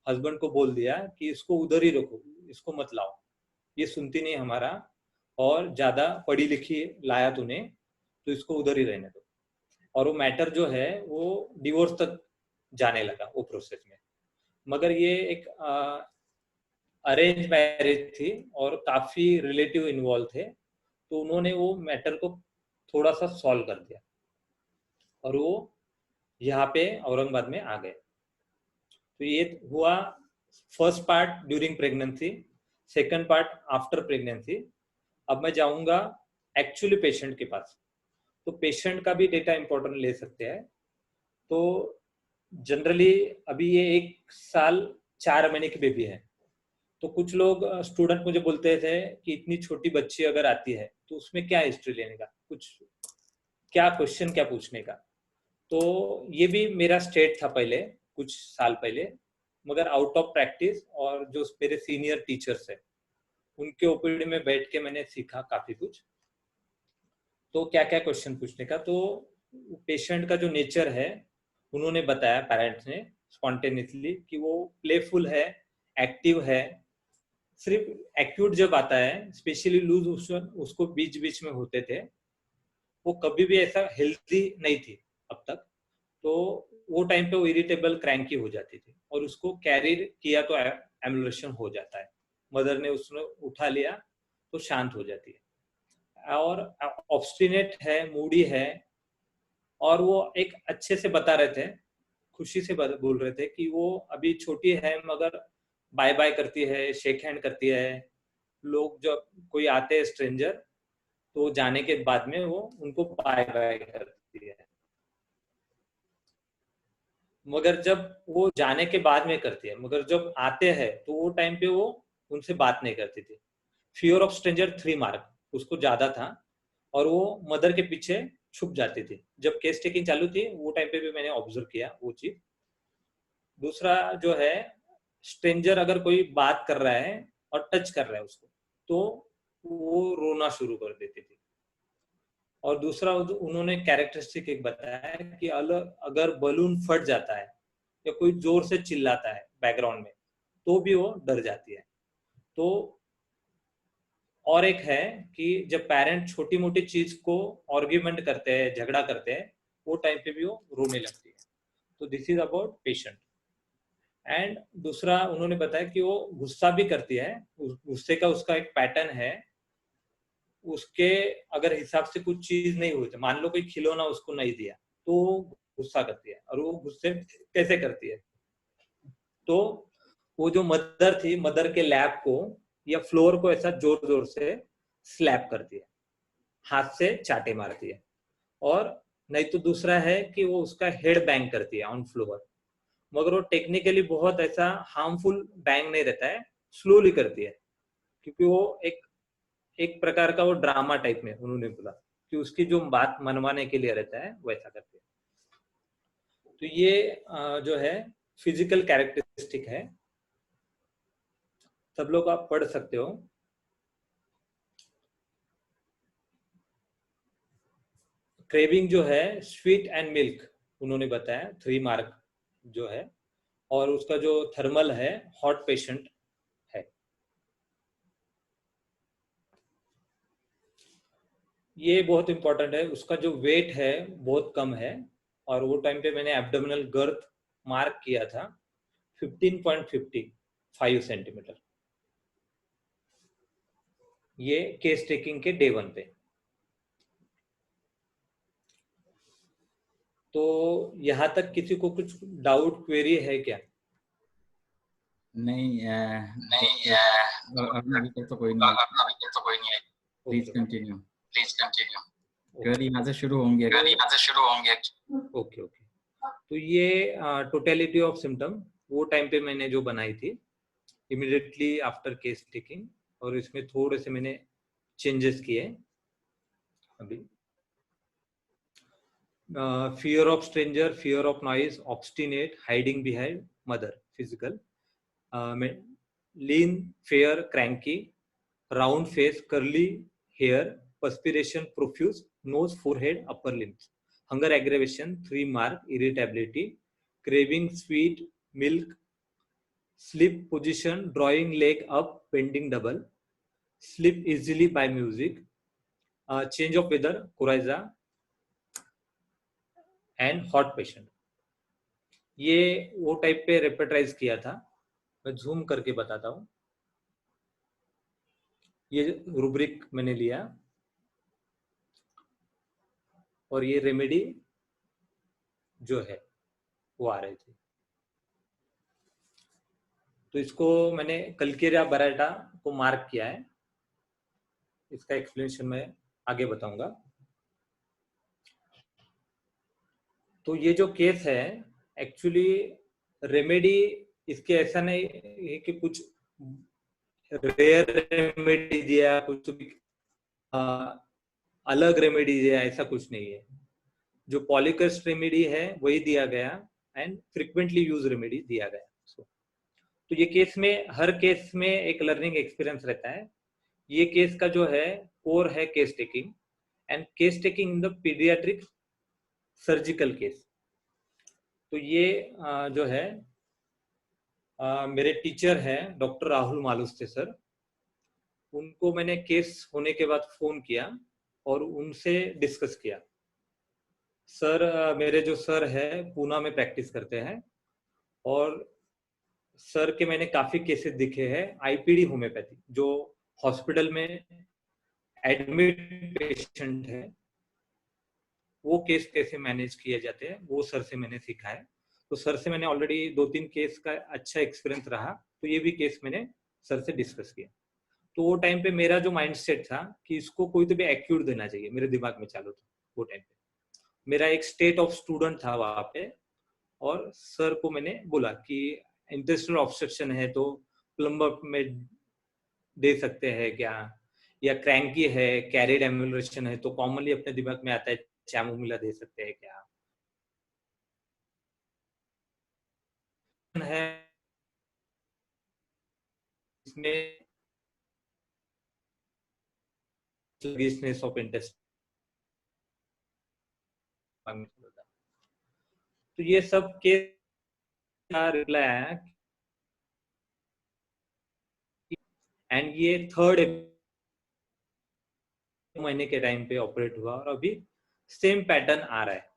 हस्बैंड को बोल दिया कि इसको उधर ही रखो, इसको मत लाओ, ये सुनती नहीं हमारा, और ज्यादा पढ़ी लिखी लाया तूने तो इसको उधर ही रहने दो। और वो मैटर जो है वो डिवोर्स तक जाने लगा वो प्रोसेस में। मगर ये एक अरेंज मैरिज थी और काफी रिलेटिव इन्वॉल्व थे, तो उन्होंने वो मैटर को थोड़ा सा सॉल्व कर दिया और वो यहाँ पे औरंगाबाद में आ गए। तो ये हुआ first part during pregnancy, second part after pregnancy. अब मैं जाऊंगा एक्चुअली पेशेंट के पास। तो पेशेंट का भी डेटा इंपॉर्टेंट ले सकते हैं। तो जनरली अभी ये 1 साल 4 महीने की बेबी है। तो कुछ लोग स्टूडेंट मुझे बोलते थे कि इतनी छोटी बच्ची अगर आती है तो उसमें क्या हिस्ट्री लेने का, कुछ क्या क्वेश्चन क्या पूछने का। तो ये भी मेरा स्टेट था पहले, कुछ साल पहले, मगर आउट ऑफ प्रैक्टिस और जो मेरे सीनियर टीचर्स है उनके ओपीडी में बैठ के मैंने सीखा काफी कुछ। तो क्या क्या क्वेश्चन पूछने का, तो पेशेंट का जो नेचर है उन्होंने बताया, पेरेंट्स ने स्पॉन्टेनियसली, कि वो प्लेफुल है, एक्टिव है। सिर्फ एक्यूट जब आता है, स्पेशली लूज उसको बीच बीच में होते थे, वो कभी भी ऐसा हेल्थी नहीं थी अब तक। तो वो टाइम पे वो इरिटेबल क्रैंकी हो जाती थी और उसको कैरी किया तो एम्बुलेशन हो जाता है। मदर ने उसने उठा लिया तो शांत हो जाती है। और ऑब्स्टिनेट है, मूडी है, और वो एक अच्छे से बता रहे थे, खुशी से बोल रहे थे कि वो अभी छोटी है मगर बाय बाय करती है, शेक हैंड करती है। लोग जब कोई आते हैं स्ट्रेंजर, तो जाने के बाद में वो उनको बाय बाय करती है, मगर जब वो जाने के बाद में करती है, मगर जब आते हैं तो वो टाइम पे वो उनसे बात नहीं करती थी। फियर ऑफ स्ट्रेंजर 3 मार्क उसको ज्यादा था और वो मदर के पीछे छुप जाती थी। जब केस टेकिंग चालू थी वो टाइम पे भी मैंने ऑब्जर्व किया वो चीज। दूसरा जो है, स्ट्रेंजर अगर कोई बात कर रहा है और टच कर रहा है उसको, तो वो रोना शुरू कर देती थी। और दूसरा उन्होंने कैरेक्टरिस्टिक एक बताया कि अगर बलून फट जाता है या कोई जोर से चिल्लाता है बैकग्राउंड में, तो भी वो डर जाती है। तो और एक है कि जब पेरेंट छोटी मोटी चीज को आर्ग्यूमेंट करते हैं, झगड़ा करते हैं, वो टाइम पे भी वो रोने लगती है। तो this is about patient. And दूसरा उन्होंने बताया कि वो गुस्सा भी करती है, गुस्से का उसका एक पैटर्न है। उसके अगर हिसाब से कुछ चीज नहीं हुई, तो मान लो कोई खिलौना उसको नहीं दिया तो गुस्सा करती है। और वो गुस्से कैसे करती है, तो वो जो मदर थी, मदर के लैब को या फ्लोर को ऐसा जोर जोर से स्लैप करती है, हाथ से चाटे मारती है। और नहीं तो दूसरा है कि वो उसका हेड बैंग करती है ऑन फ्लोर, मगर वो टेक्निकली बहुत ऐसा हार्मफुल बैंग नहीं रहता है, स्लोली करती है, क्योंकि वो एक प्रकार का वो ड्रामा टाइप में उन्होंने बोला कि उसकी जो बात मनवाने के लिए रहता है वैसा करती है। तो ये जो है फिजिकल कैरेक्टरिस्टिक है, सब लोग आप पढ़ सकते हो। क्रेविंग जो है स्वीट एंड मिल्क उन्होंने बताया 3 मार्क जो है, और उसका जो थर्मल है हॉट पेशेंट है। ये बहुत इंपॉर्टेंट है, उसका जो वेट है बहुत कम है, और वो टाइम पे मैंने एब्डोमिनल गर्थ मार्क किया था 15.55 सेंटीमीटर, ये केस टेकिंग के डे 1 पे। तो यहाँ तक किसी को कुछ डाउट क्वेरी है क्या? नहीं नहीं अभी तक तो कोई नहीं है। अभी तक तो कोई नहीं है। Please continue. Please continue. Query यहाँ से शुरू होंगे। यहाँ से शुरू होंगे। Okay okay. तो ये टोटलिटी ऑफ सिम्टम वो टाइम पे मैंने जो बनाई थी इमीडिएटली आफ्टर केस टेकिंग, और इसमें थोड़े से मैंने चेंजेस किए अभी। Fear of stranger, fear of noise, obstinate, hiding behind mother, physical, lean, fair, cranky, round face, curly hair, perspiration profuse, nose, forehead, upper limbs, hunger aggravation 3 mark, irritability, craving sweet milk, sleep position, drawing leg up, bending double, sleep easily by music, change of weather, coryza, and hot patient। ये वो type पे रेपेटाइज किया था, मैं zoom करके बताता हूँ। ये रूब्रिक मैंने लिया और ये रेमेडी जो है वो आ रही थी। तो इसको मैंने कल्केरिया बराटा को मार्क किया है। इसका एक्सप्लेनेशन मैं आगे बताऊंगा। तो ये जो केस है एक्चुअली रेमेडी इसके ऐसा नहीं है कि कुछ रेयर रेमेडी दिया, कुछ अलग रेमेडी दिया, ऐसा कुछ नहीं है। जो पॉलीकस्ट रेमेडी है वही दिया गया एंड फ्रिक्वेंटली यूज रेमेडी दिया गया। तो ये केस में, हर केस में एक लर्निंग एक्सपीरियंस रहता है। ये केस का जो है कोर है case taking and case taking in the paediatric surgical case. तो ये जो है मेरे टीचर हैं डॉक्टर राहुल मालुस्ते सर। उनको मैंने केस होने के बाद फोन किया और उनसे डिस्कस किया। सर मेरे जो सर है पूना में प्रैक्टिस करते हैं और सर के मैंने काफी केसेस दिखे हैं आईपीडी होम्योपैथी, जो हॉस्पिटल में एडमिट पेशेंट है वो केस कैसे मैनेज किए जाते हैं वो सर से मैंने सीखा है। तो सर से मैंने ऑलरेडी 2-3 केस का अच्छा एक्सपीरियंस रहा, तो ये भी केस मैंने सर से डिस्कस किया। तो वो टाइम पे मेरा जो माइंडसेट था कि इसको कोई तो भी एक्यूट देना चाहिए, मेरे दिमाग में चालू था वो टाइम पे। मेरा एक स्टेट ऑफ स्टूडेंट था वहां पे और सर को मैंने बोला कि इंटेस्टिनल ऑब्स्ट्रक्शन है तो प्लम्बर में दे सकते हैं क्या, या क्रैंकी है, कैरिड एम्यूलेशन है तो कॉमनली अपने दिमाग में आता है चैमोमिला दे सकते हैं क्या है इसमें sluggishness of intestine। तो ये सब के रिप्लाई आया एंड ये 3rd महीने के टाइम पे ऑपरेट हुआ और अभी सेम पैटर्न आ रहा है,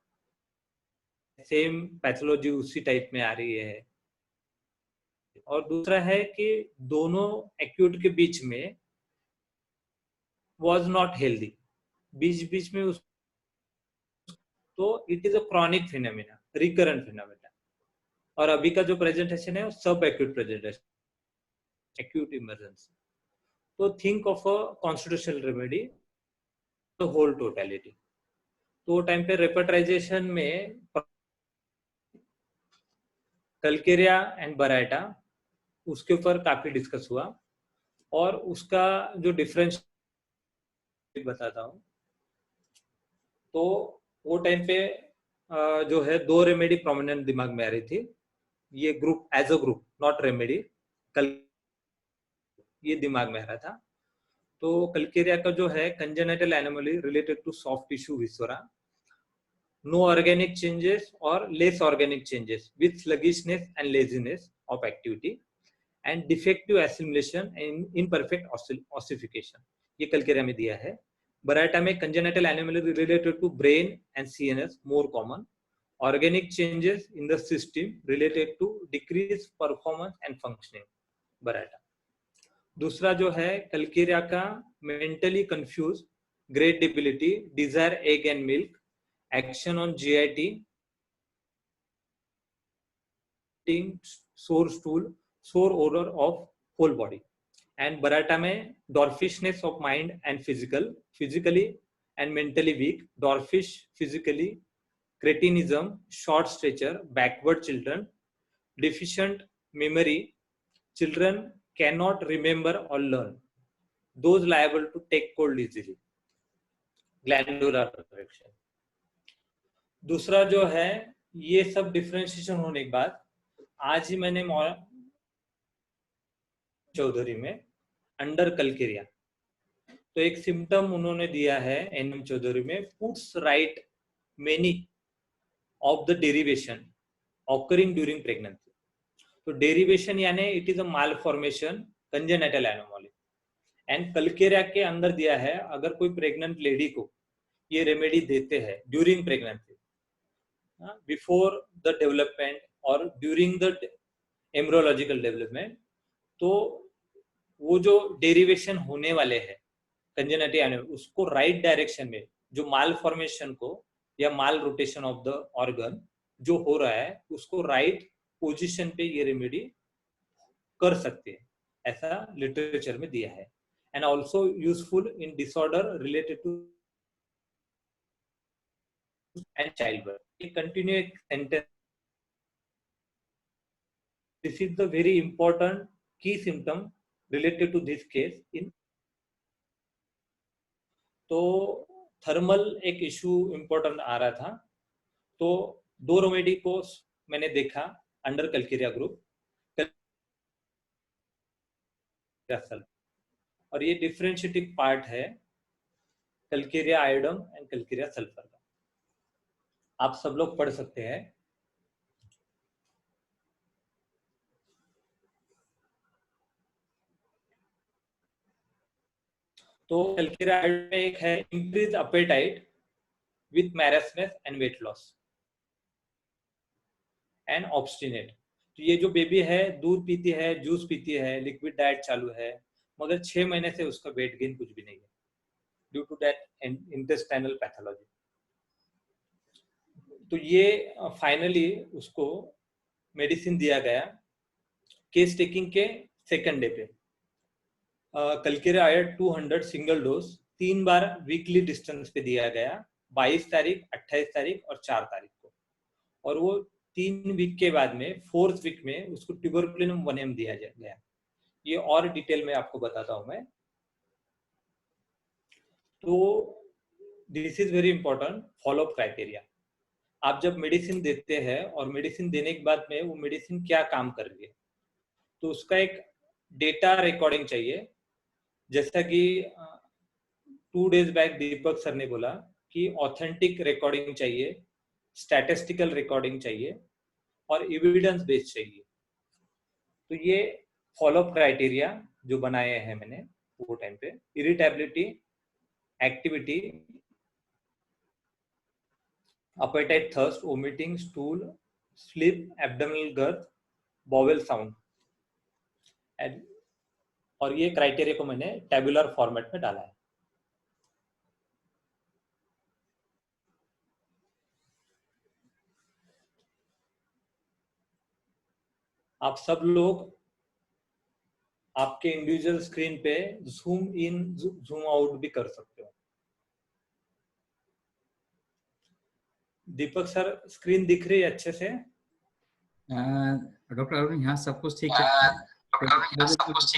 सेम पैथोलॉजी उसी टाइप में आ रही है। और दूसरा है कि दोनों एक्यूट के बीच में was not healthy, बीच बीच में उस तो it is a chronic phenomena, recurrent phenomena. और अभी का जो प्रेजेंटेशन है वो सब एक्यूट प्रेजेंटेशन, एक्यूट इमरजेंसी। तो think of a constitutional remedy the whole totality. तो टाइम पे रेपर्टाइजेशन में कल्केरिया एंड बराटा उसके ऊपर काफी डिस्कस हुआ और उसका जो डिफरेंस बताता हूँ। तो वो टाइम पे जो है 2 रेमेडी प्रोमिनेंट दिमाग में आ रही थी। ये group as a group, not remedy, कल ये दिमाग में आ रहा था। तो कल्केरिया का जो है congenital anomaly related to soft tissue viscera, no organic changes और less organic changes with sluggishness and laziness of activity and defective assimilation and imperfect ossification, ये कल्केरिया में दिया है। बराटा में congenital anomaly related to brain and CNS more common, organic changes in the system related to decreased performance and functioning, Baryta. दूसरा जो है Calcarea का mentally confused, great debility, desire egg and milk, action on GIT, sour stool, sour odour of whole body. And Baryta में dwarfishness of mind and physically and mentally weak, dwarfish physically, cretinism, short stature, backward children, deficient memory, children cannot remember or learn, those liable to take cold easily, glandular affection। दूसरा जो है ये सब differentiation होने के बाद आज ही मैंने चौधरी में अंडर कल्केरिया तो एक सिम्टम उन्होंने दिया है एनएम चौधरी में, puts right many of the derivation occurring during pregnancy। तो derivation यानी it is a malformation congenital anomaly and Calcarea के अंदर दिया है अगर कोई प्रेग्नेंट लेडी को ये रेमेडी देते हैं during pregnancy, before the development और ड्यूरिंग द एम्ब्रियोलॉजिकल डेवलपमेंट, तो वो जो डेरिवेशन होने वाले हैं कंजेनिटल एनोमिया, उसको राइट डायरेक्शन में, जो माल फॉर्मेशन को या माल रोटेशन ऑफ द ऑर्गन जो हो रहा है उसको राइट पोजीशन पे ये रेमेडी कर सकते हैं, ऐसा लिटरेचर में दिया है। And also useful in disorder related to and child birth. Continue एक sentence, this is the very important key symptom related to this case in. तो थर्मल एक इशू इंपॉर्टेंट आ रहा था, तो 2 रेमेडी को मैंने देखा अंडर कल्केरिया ग्रुप, और ये डिफरेंशिएटिंग पार्ट है कल्केरिया आयोडम एंड कल्केरिया सल्फर का, आप सब लोग पढ़ सकते हैं। तो कल्केरिया आयोडम में एक है increase appetite with marasmus and weight loss and obstinate. तो ये जो बेबी है दूध पीती है, जूस पीती है, लिक्विड डाइट चालू है, मगर 6 महीने से उसका वेट गेन कुछ भी नहीं है due to that intestinal pathology. तो ये फाइनली उसको मेडिसिन दिया गया केस टेकिंग के सेकंड डे पे। कल्केरिया आयोड 200 सिंगल डोज 3 बार वीकली डिस्टेंस पे दिया गया, 22 तारीख, 28 तारीख और 4 तारीख को। और वो 3 वीक के बाद में 4th वीक में उसको ट्यूबरकुलिन 1M दिया गया। ये और डिटेल में आपको बताता हूं मैं। तो this is very important follow up criteria. आप जब मेडिसिन देते हैं और मेडिसिन देने के बाद में वो मेडिसिन क्या काम कर रही है, तो उसका एक डेटा रिकॉर्डिंग चाहिए। जैसा कि 2 डेज बैक दीपक सर ने बोला कि ऑथेंटिक रिकॉर्डिंग चाहिए, स्टैटिस्टिकल रिकॉर्डिंग चाहिए और एविडेंस बेस्ड चाहिए। तो ये फॉलोअप क्राइटेरिया जो बनाए हैं मैंने वो टाइम पे, irritability, activity, appetite, thirst, vomiting, stool, sleep, abdominal girth, bowel sound, और ये क्राइटेरिया को मैंने टेबुलर फॉर्मेट में डाला है। आप सब लोग आपके इंडिविजुअल स्क्रीन पे जूम इन जूम आउट भी कर सकते हो। दीपक सर स्क्रीन दिख रही है अच्छे से? डॉक्टर अरुण यहाँ सब कुछ ठीक है,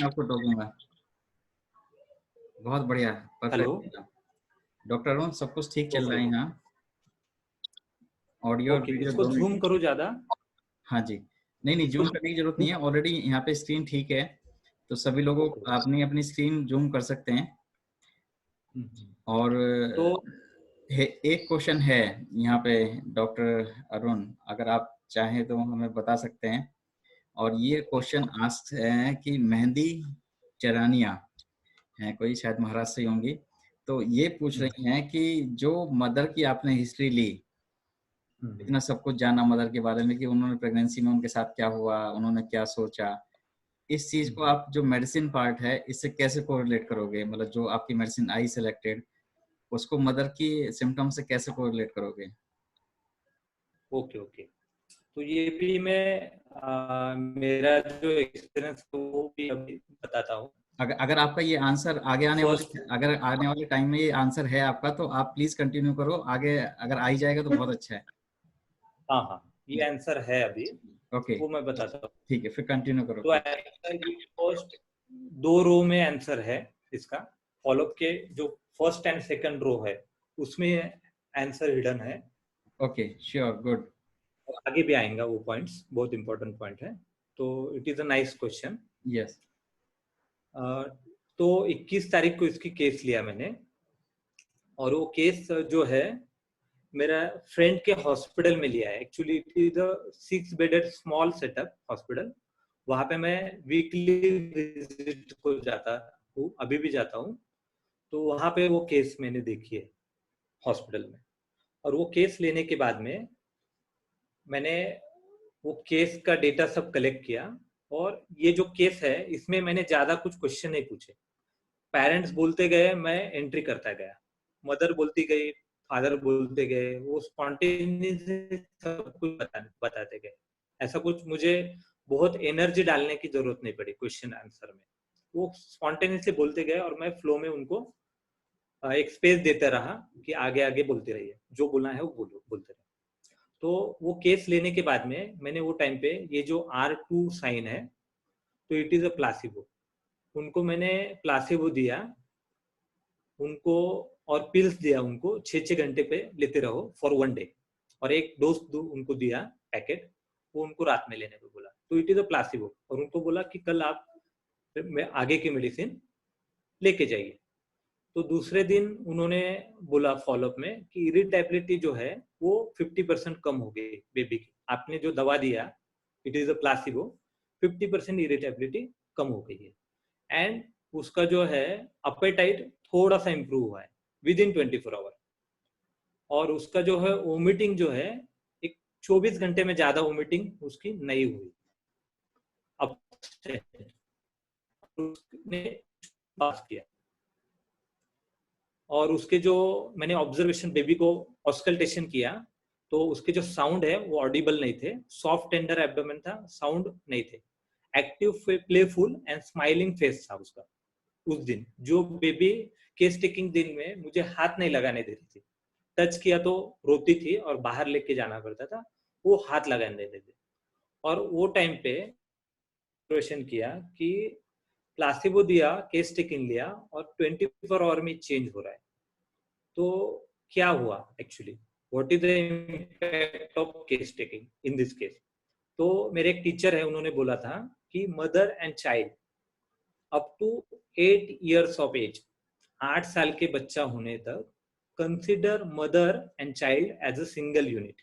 आपको टोकूंगा। बहुत बढ़िया, परफेक्ट। डॉक्टर अरुण सब कुछ ठीक चल रहा है यहाँ, ऑडियो और वीडियो इसको जूम करो ज्यादा। हाँ जी, नहीं जूम करने की जरूरत नहीं है, ऑलरेडी यहाँ पे स्क्रीन ठीक है, तो सभी लोगों अपनी अपनी स्क्रीन जूम कर सकते हैं। और तो एक क्वेश्चन है यहाँ पे डॉक्टर अरुण, अगर आप चाहें तो हमें बता सकते हैं। और ये क्वेश्चन आस्क है कि मेहंदी चरानिया है, कोई शायद महाराष्ट्र से होंगी, तो ये पूछ रही हैं कि जो मदर की आपने हिस्ट्री ली, इतना सब कुछ जाना मदर के बारे में कि उन्होंने प्रेगनेंसी में उनके साथ क्या हुआ, उन्होंने क्या सोचा, इस चीज को आप जो मेडिसिन पार्ट है इससे कैसे कोरिलेट करोगे? मतलब जो आपकी मेडिसिन आई सिलेक्टेड, उसको मदर की सिम्टम से कैसे कोरिलेट करोगे? ओके, तो ये भी मैं मेरा जो एक्सपीरियंस वो भी अभी बताता हूँ। अगर आपका ये आंसर आगे आने वाले टाइम में ये आंसर है आपका, तो आप प्लीज कंटिन्यू करो, आगे अगर आ ही जाएगा तो बहुत अच्छा है। हाँ, ये आंसर है अभी। ओके, वो मैं बताता हूँ। ठीक है, फिर कंटिन्यू करो। तो फर्स्ट 2 रो में आंसर है इसका, फॉलोअप के जो फर्स्ट एंड सेकंड रो है उसमें आंसर हिडन है। Okay, sure, good. आगे भी आएगा वो पॉइंट्स, बहुत इंपॉर्टेंट पॉइंट है। तो it is a nice question. Yes. तो 21 तारीख को इसकी केस लिया मैंने, और वो केस जो है मेरा फ्रेंड के हॉस्पिटल में लिया है। Actually it is a 6 bedded small setup hospital. वहां पे मैं वीकली विजिट को जाता हूँ, अभी भी जाता हूँ। तो वहां पे वो केस मैंने देखी है हॉस्पिटल में, और वो केस लेने के बाद में मैंने वो केस का डेटा सब कलेक्ट किया और ये जो केस है इसमें मैंने ज्यादा कुछ क्वेश्चन नहीं पूछे, पेरेंट्स बोलते गए, मैं एंट्री करता गया, मदर बोलती गई, फादर बोलते गए, वो स्पॉन्टेनियसली सब कुछ बताते गए। ऐसा कुछ मुझे बहुत एनर्जी डालने की जरूरत नहीं पड़ी क्वेश्चन आंसर में, वो स्पॉन्टेनियसली बोलते गए और मैं फ्लो में उनको एक स्पेस देते रहा कि आगे आगे बोलते रहिए, जो बोलना है वो बोलते रहे। तो वो केस लेने के बाद में मैंने वो टाइम पे ये जो R2 साइन है, तो इट इज अ प्लासिबो, उनको मैंने प्लासिबो दिया उनको, और पिल्स दिया उनको 6-6 घंटे पे लेते रहो फॉर 1 डे, और एक डोज उनको दिया पैकेट, वो उनको रात में लेने को बोला, तो इट इज अ प्लासिबो, और उनको बोला कि कल आप आगे की मेडिसिन लेके जाइए। तो दूसरे दिन उन्होंने बोला फॉलोअप में कि इरिटेबिलिटी जो है वो 50% कम हो गई बेबी की, आपने जो दवा दिया it is a placebo, 50% irritability कम हो गई है, एंड उसका जो है अपेटाइट थोड़ा सा इंप्रूव हुआ है विद इन 24 आवर, और उसका जो है वोमिटिंग जो है एक 24 घंटे में ज्यादा वोमिटिंग उसकी नहीं हुई। अब उसने पास किया, और उसके जो मैंने ऑब्जर्वेशन बेबी को ऑस्कल्टेशन किया, तो उसके जो साउंड है वो ऑडिबल नहीं थे, सॉफ्ट टेंडर एब्डोमेन था, साउंड नहीं थे, active playful and smiling face था उसका। उस दिन जो बेबी केस टेकिंग दिन में मुझे हाथ नहीं लगाने दे रही थी, टच किया तो रोती थी और बाहर लेके जाना पड़ता था, वो हाथ लगाने दे देते। और वो टाइम पे ऑब्जर्वेशन किया कि प्लासिबो दिया, केस टेकिंग लिया, और 24 आवर में चेंज हो रहा है। तो क्या हुआ actually, what is the impact of case taking in this case? तो मेरे एक टीचर है, उन्होंने बोला था कि mother and child up to 8 years of एज, 8 साल के बच्चा होने तक, consider mother and child as a single unit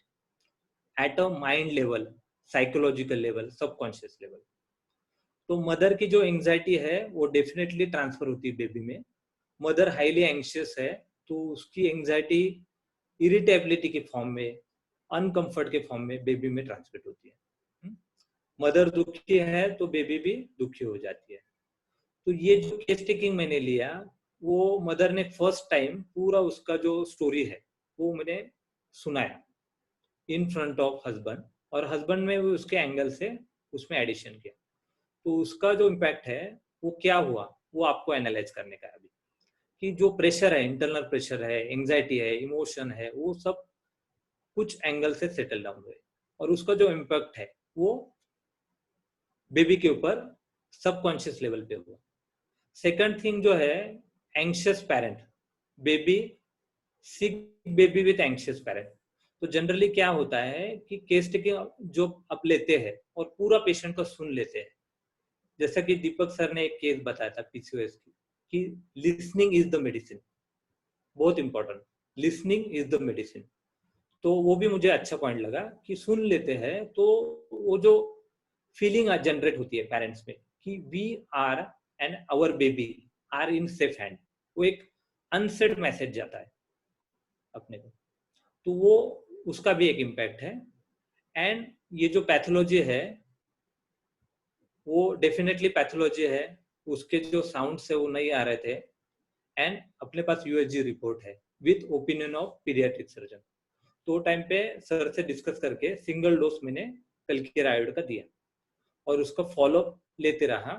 at a mind level, psychological level, subconscious level. तो मदर की जो एंजाइटी है वो डेफिनेटली ट्रांसफर होती है बेबी में, मदर हाईली एंशियस है तो उसकी एंजाइटी इरिटेबिलिटी के फॉर्म में, अनकंफर्ट के फॉर्म में बेबी में ट्रांसमिट होती है। मदर दुखी है तो बेबी भी दुखी हो जाती है। तो ये जो केस टेकिंग मैंने लिया, वो मदर ने फर्स्ट टाइम पूरा उसका जो स्टोरी है वो मैंने सुनाया इन फ्रंट ऑफ हस्बैंड, और हस्बैंड में भी उसके एंगल से उसमें एडिशन किया। तो उसका जो इम्पैक्ट है वो क्या हुआ, वो आपको एनालाइज करने का है अभी, कि जो प्रेशर है, इंटरनल प्रेशर है, एंजाइटी है, इमोशन है, वो सब कुछ एंगल से सेटल डाउन हुए, और उसका जो इम्पैक्ट है वो बेबी के ऊपर सबकॉन्शियस लेवल पे हुआ। सेकंड थिंग जो है, anxious parent, baby sick baby with anxious parent. तो जनरली क्या होता है कि केस टेकिंग जो आप लेते हैं और पूरा पेशेंट को सुन लेते हैं, जैसा कि दीपक सर ने एक केस बताया था पीसीओएस की, कि लिसनिंग इज द मेडिसिन, बहुत important, listening is the medicine. तो वो भी मुझे अच्छा पॉइंट लगा कि सुन लेते हैं तो वो जो फीलिंग जनरेट होती है पेरेंट्स में कि we are and our baby are in safe hand, वो एक अनसेड मैसेज जाता है अपने को, तो वो उसका भी एक इम्पैक्ट है। एंड ये जो पैथोलॉजी है वो डेफिनेटली पैथोलॉजी है, उसके जो साउंड है वो नहीं आ रहे थे, एंड अपने पास यूएसजी रिपोर्ट है with opinion of paediatric surgeon. तो टाइम पे सर से डिस्कस करके सिंगल डोज मैंने कल्किरायोड का दिया और उसका फॉलोअप लेते रहा,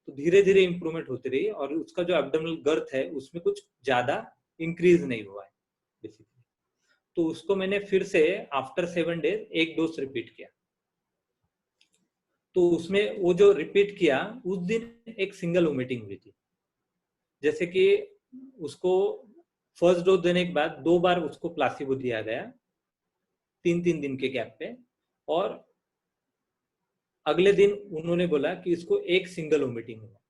तो धीरे धीरे इंप्रूवमेंट होती रही, और उसका जो एब्डोमिनल गर्थ है उसमें कुछ ज्यादा इंक्रीज नहीं हुआ है बेसिकली। तो उसको मैंने फिर से आफ्टर 7 days एक डोज रिपीट किया। तो उसमें वो जो रिपीट किया उस दिन एक सिंगल वोमिटिंग हुई थी, जैसे कि उसको फर्स्ट डोज देने के बाद 2 बार उसको प्लासिबो दिया गया 3-3 दिन के गैप पे, और अगले दिन उन्होंने बोला कि इसको एक सिंगल वोमिटिंग हुआ,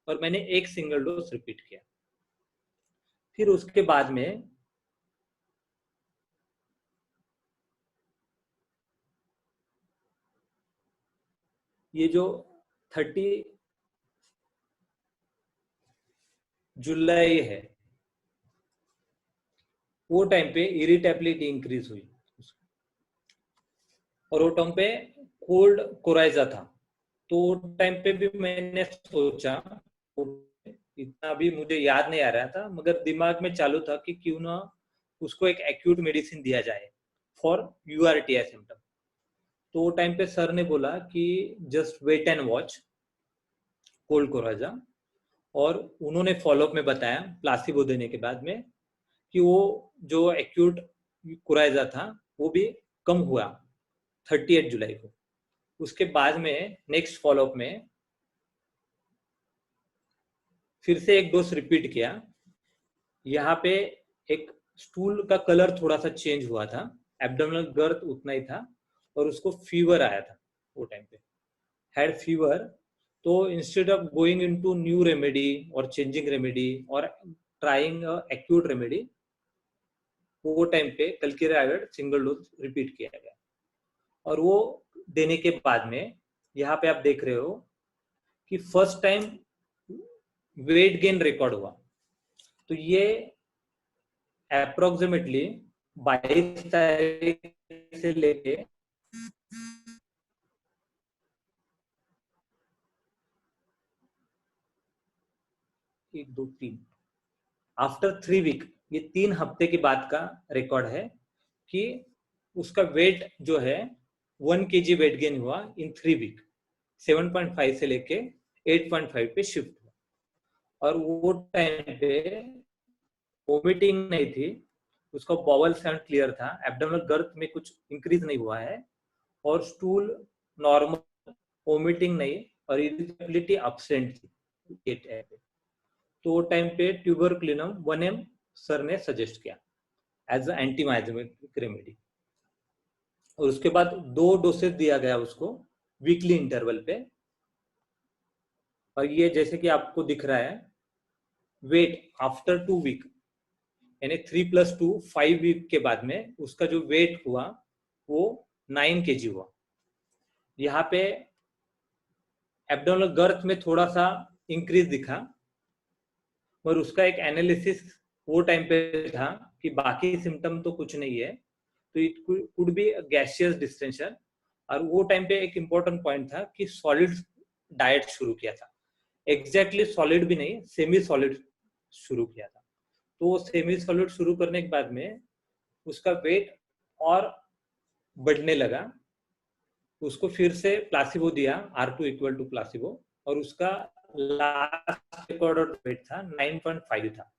और मैंने एक सिंगल डोज रिपीट किया। फिर उसके बाद में ये जो 30 जुलाई है वो टाइम पे इरिटेबिलिटी इंक्रीज हुई, और वो टाइम पे कोल्ड कोराइजा था, तो टाइम पे भी मैंने सोचा, इतना भी मुझे याद नहीं आ रहा था, मगर दिमाग में चालू था कि क्यों ना उसको एक एक्यूट मेडिसिन दिया जाए फॉर यूआरटीआई सिम्टम। तो टाइम पे सर ने बोला कि just wait and watch cold coryza, और उन्होंने फॉलोअप में बताया प्लासिबो देने के बाद में कि वो जो एक्यूट कोराजा था वो भी कम हुआ 38 जुलाई को। उसके बाद में नेक्स्ट फॉलोअप में फिर से एक डोज रिपीट किया। यहाँ पे एक स्टूल का कलर थोड़ा सा चेंज हुआ था, एब्डोमिनल गर्थ उतना ही था, और उसको फीवर आया था वो टाइम पे, हैड फीवर। तो instead of going into new remedy और चेंजिंग रेमेडी और ट्राइंग एक्यूट रेमेडी, वो टाइम पे कल्किराइड सिंगल डोज रिपीट किया गया। और वो देने के बाद में यहाँ पे आप देख रहे हो कि first time weight gain record हुआ। तो ये अप्रोक्सीमेटली 22 तारीख से लेके 1, 2, 3 आफ्टर 3 वीक, ये 3 हफ्ते के बाद का रिकॉर्ड है कि उसका वेट जो है 1 kg वेट गेन हुआ इन 3 वीक। 7.5 से लेके 8.5 पे शिफ्ट हुआ। और वो टाइम पे वोमिटिंग नहीं थी, उसका बॉवल साउंड क्लियर था, एब्डोमिनल गर्थ में कुछ इंक्रीज नहीं हुआ है, और स्टूल नॉर्मल, वोमिटिंग नहीं, और इरिटेबिलिटी एब्सेंट थी। तो टाइम पे ट्यूबरक्लिनम 1 mg सर ने सजेस्ट किया एज एंटी माइजेमिक रेमेडी। और उसके बाद 2 डोसेज दिया गया उसको वीकली इंटरवल पे। और ये जैसे कि आपको दिख रहा है, वेट आफ्टर 2 वीक, यानी 3+2 5 वीक के बाद में उसका जो वेट हुआ वो 9 kg हुआ। यहाँ पे एब्डोमिनल गर्थ में थोड़ा सा इंक्रीज दिखा, और उसका एक एनालिसिस वो टाइम पे था कि बाकी सिम्टम तो कुछ नहीं है, तो it could be gaseous distension. और वो टाइम पे एक इम्पोर्टेंट पॉइंट था कि सॉलिड डाइट शुरू किया था, एग्जैक्टली सॉलिड भी नहीं, सेमी सॉलिड शुरू किया था। तो सेमी सॉलिड शुरू करने के बाद में उसका वेट और बढ़ने लगा। उसको फिर से प्लासिबो दिया, R2 इक्वल टू प्लासिबो, और उसका लास्ट रिकॉर्डेड वेट था 9.5 था।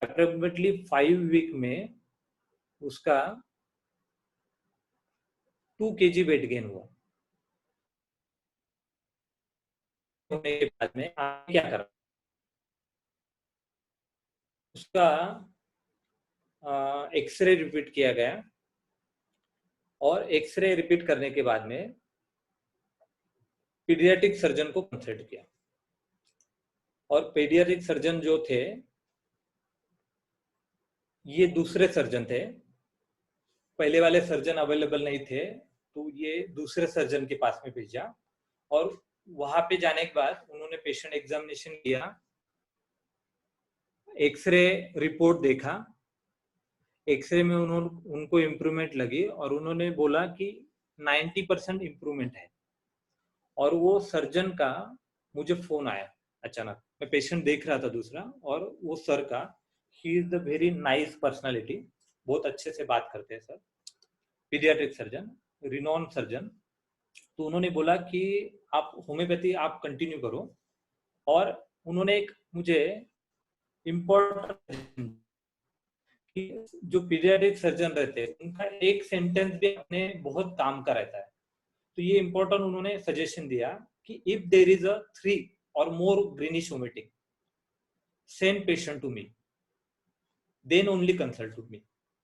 अप्रोक्सीमेटली 5 वीक में उसका 2 kg वेट गेन हुआ। होने के बाद में क्या करा, उसका एक्सरे रिपीट किया गया, और एक्सरे रिपीट करने के बाद में पीडियाट्रिक सर्जन को कंसल्ट किया। और पीडियाट्रिक सर्जन जो थे ये दूसरे सर्जन थे, पहले वाले सर्जन अवेलेबल नहीं थे, तो ये दूसरे सर्जन के पास में भेजा। और वहां पे जाने के बाद उन्होंने पेशेंट एग्जामिनेशन किया, एक्सरे रिपोर्ट देखा, एक्सरे में उनको इम्प्रूवमेंट लगी, और उन्होंने बोला कि 90% इम्प्रूवमेंट है। और वो सर्जन का मुझे फोन आया अचानक, मैं पेशेंट देख रहा था दूसरा, और वो सर का, he is the very nice personality, बहुत अच्छे से बात करते हैं sir, paediatric surgeon, renowned surgeon. तो उन्होंने बोला कि आप होम्योपैथी आप कंटिन्यू करो। और उन्होंने एक मुझे इम्पोर्टेंट कि जो पीडियाट्रिक सर्जन रहते हैं उनका एक सेंटेंस भी अपने बहुत काम का रहता है। तो ये इम्पोर्टेंट उन्होंने सजेशन दिया कि if there is a 3 or more greenish vomiting, send patient to me, then only consult with me।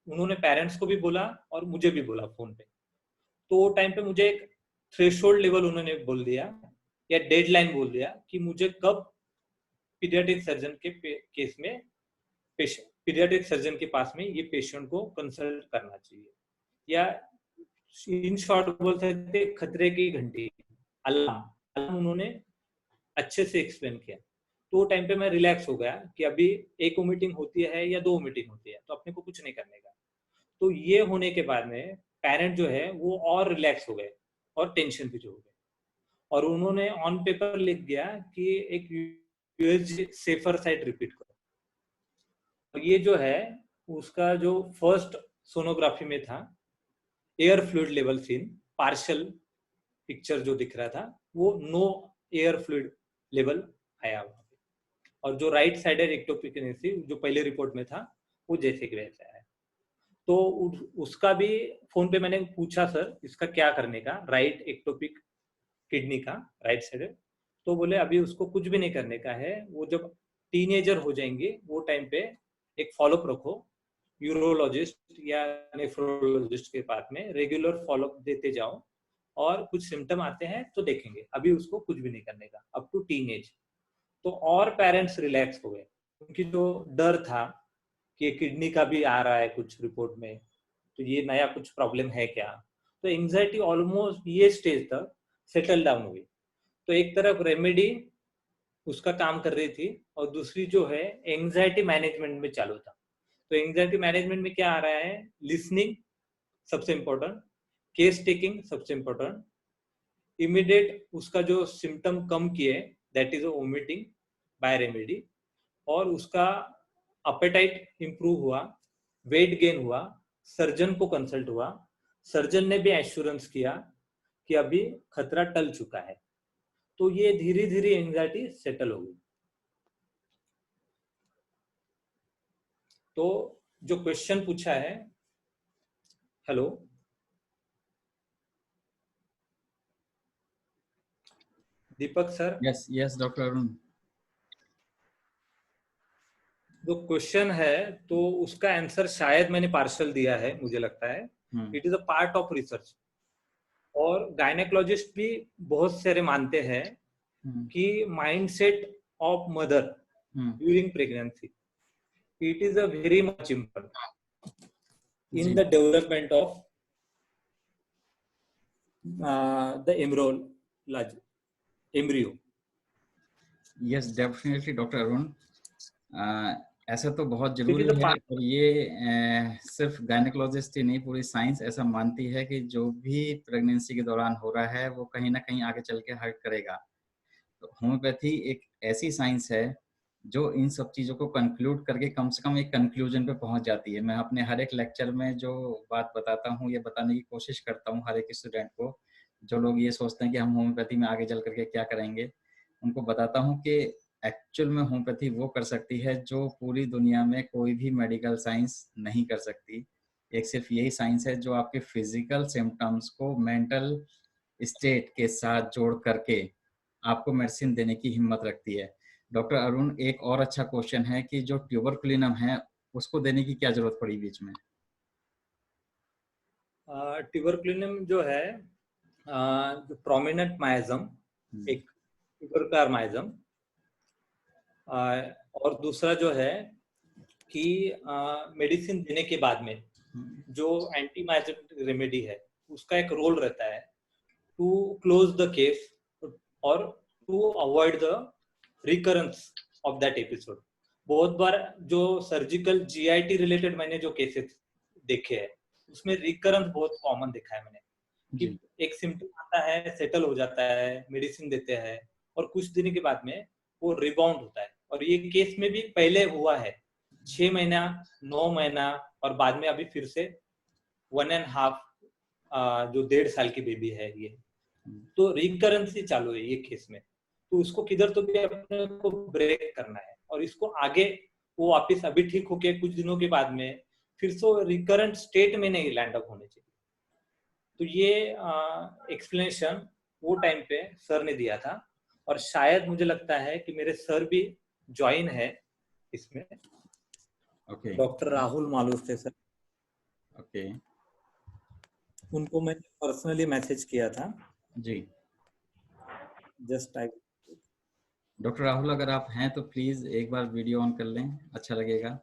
उन्होंने पेरेंट्स को भी बोला और मुझे भी बोला फोन पे। तो वो टाइम पे मुझे एक थ्रेशोल्ड लेवल उन्होंने बोल दिया, या डेडलाइन बोल दिया कि मुझे कब पीडियाट्रिक सर्जन के केस में पीडियाट्रिक सर्जन के पास में ये पेशेंट को कंसल्ट करना चाहिए, या इन शॉर्ट बोल सकते खतरे की घंटी, अलार्म उन्होंने अच्छे से एक्सप्लेन किया। तो टाइम पे मैं रिलैक्स हो गया कि अभी एक मीटिंग होती है या 2 मीटिंग होती है, तो अपने को कुछ नहीं करने का। तो ये होने के बाद में पेरेंट जो है वो और रिलैक्स हो गए और टेंशन फ्री हो गए। और उन्होंने ऑन पेपर लिख दिया कि एक यूएसजी सेफर साइड रिपीट करो। और ये जो है उसका जो फर्स्ट सोनोग्राफी में था, air fluid level seen, partial picture जो दिख रहा था वो नो एयर फ्लूइड लेवल आया वहां पे। और जो राइट साइडेड एक्टोपिक किनेसी जो पहले रिपोर्ट में था वो जैसे कि वैसे आया। तो उसका भी फोन पे मैंने पूछा, सर इसका क्या करने का, राइट एक्टोपिक किडनी का राइट साइड। तो बोले अभी उसको कुछ भी नहीं करने का है, वो जब टीनेजर हो जाएंगे वो टाइम पे एक फॉलोअप रखो, यूरोलॉजिस्ट या नेफ्रोलॉजिस्ट के पास में रेगुलर फॉलोअप देते जाओ, और कुछ सिम्टम आते हैं तो देखेंगे, अभी उसको कुछ भी नहीं करने का अप टू टीनेज। तो और पेरेंट्स रिलैक्स हो गए, क्योंकि जो डर था कि किडनी का भी आ रहा है कुछ रिपोर्ट में, तो ये नया कुछ प्रॉब्लम है क्या, तो एंजाइटी ऑलमोस्ट ये स्टेज तक सेटल डाउन हुई। तो एक तरफ रेमेडी उसका काम कर रही थी और दूसरी जो है एंजाइटी मैनेजमेंट में चालू था। तो एंजाइटी मैनेजमेंट में क्या आ रहा है, लिसनिंग सबसे इम्पोर्टेंट, केस टेकिंग सबसे इम्पोर्टेंट, इमीडिएट उसका जो सिम्टम कम किए that is vomiting by remedy, और उसका अपेटाइट इंप्रूव हुआ, वेट गेन हुआ, सर्जन को कंसल्ट हुआ, सर्जन ने भी एश्योरेंस किया कि अभी खतरा टल चुका है। तो ये धीरे धीरे एंजाइटी सेटल हो गई। तो जो क्वेश्चन पूछा है, hello Deepak sir. Yes yes doctor Arun. जो क्वेश्चन है तो उसका आंसर शायद मैंने पार्शल दिया है, मुझे लगता है। It is a part of research, और गायनेकोलॉजिस्ट भी बहुत सारे मानते हैं कि mindset of mother during pregnancy it is a very much important in the development of the embryo. Yes definitely doctor Arun, ऐसा तो बहुत जरूरी है। और ये सिर्फ गायनेकोलॉजिस्ट ही नहीं, पूरी साइंस ऐसा मानती है कि जो भी प्रेगनेंसी के दौरान हो रहा है वो कहीं ना कहीं आगे चल के हर्ट करेगा। तो होम्योपैथी एक ऐसी साइंस है जो इन सब चीज़ों को कंक्लूड करके कम से कम एक कंक्लूजन पे पहुंच जाती है। मैं अपने हर एक लेक्चर में जो बात बताता हूँ, ये बताने की कोशिश करता हूँ हर एक स्टूडेंट को, जो लोग ये सोचते हैं कि हम होम्योपैथी में आगे चल करके क्या करेंगे, उनको बताता हूँ कि एक्चुअल में होम्योपैथी वो कर सकती है जो पूरी दुनिया में कोई भी मेडिकल साइंस नहीं कर सकती। एक सिर्फ यही साइंस है जो आपके फिजिकल सिम्टम्स को मेंटल स्टेट के साथ जोड़ करके आपको मेडिसिन देने की हिम्मत रखती है। डॉक्टर अरुण, एक और अच्छा क्वेश्चन है कि जो ट्यूबरकुलिनम है उसको देने की क्या जरूरत पड़ी बीच में? ट्यूबरकुलिनम जो है जो प्रोमिनेंट माइजम, एक ट्यूबरकुलर माइजम, और दूसरा जो है कि मेडिसिन देने के बाद में जो एंटी माइजम रेमेडी है उसका एक रोल रहता है टू क्लोज द केस और to avoid the recurrence of that episode. बहुत बार जो सर्जिकल जीआईटी रिलेटेड मैंने जो केसेस देखे हैं उसमें रिकरेंस बहुत कॉमन देखा है मैंने, कि एक सिम्टम आता है, सेटल हो जाता है, मेडिसिन देते हैं और कुछ दिन के बाद में वो रिबाउंड होता है। और ये केस में भी पहले हुआ है 6 महीना, 9 महीना, और बाद में अभी फिर से 1.5 जो 1.5 साल की बेबी है ये, तो रिकरेंसी चालू है ये केस में। तो उसको किधर तो भी अपने को ब्रेक करना है, और इसको आगे वो वापिस अभी ठीक होके कुछ दिनों के बाद में फिर से रिकरेंट स्टेट में नहीं लैंड अप होने चाहिए। तो ये एक्सप्लेनेशन वो टाइम पे सर ने दिया था, और शायद मुझे लगता है कि मेरे सर भी ज्वाइन है इसमें। डॉक्टर राहुल मालूर थे सर। उनको मैंने पर्सनली मैसेज किया था जी। Just type. डॉक्टर राहुल, अगर आप हैं तो प्लीज एक बार वीडियो ऑन कर लें, अच्छा लगेगा।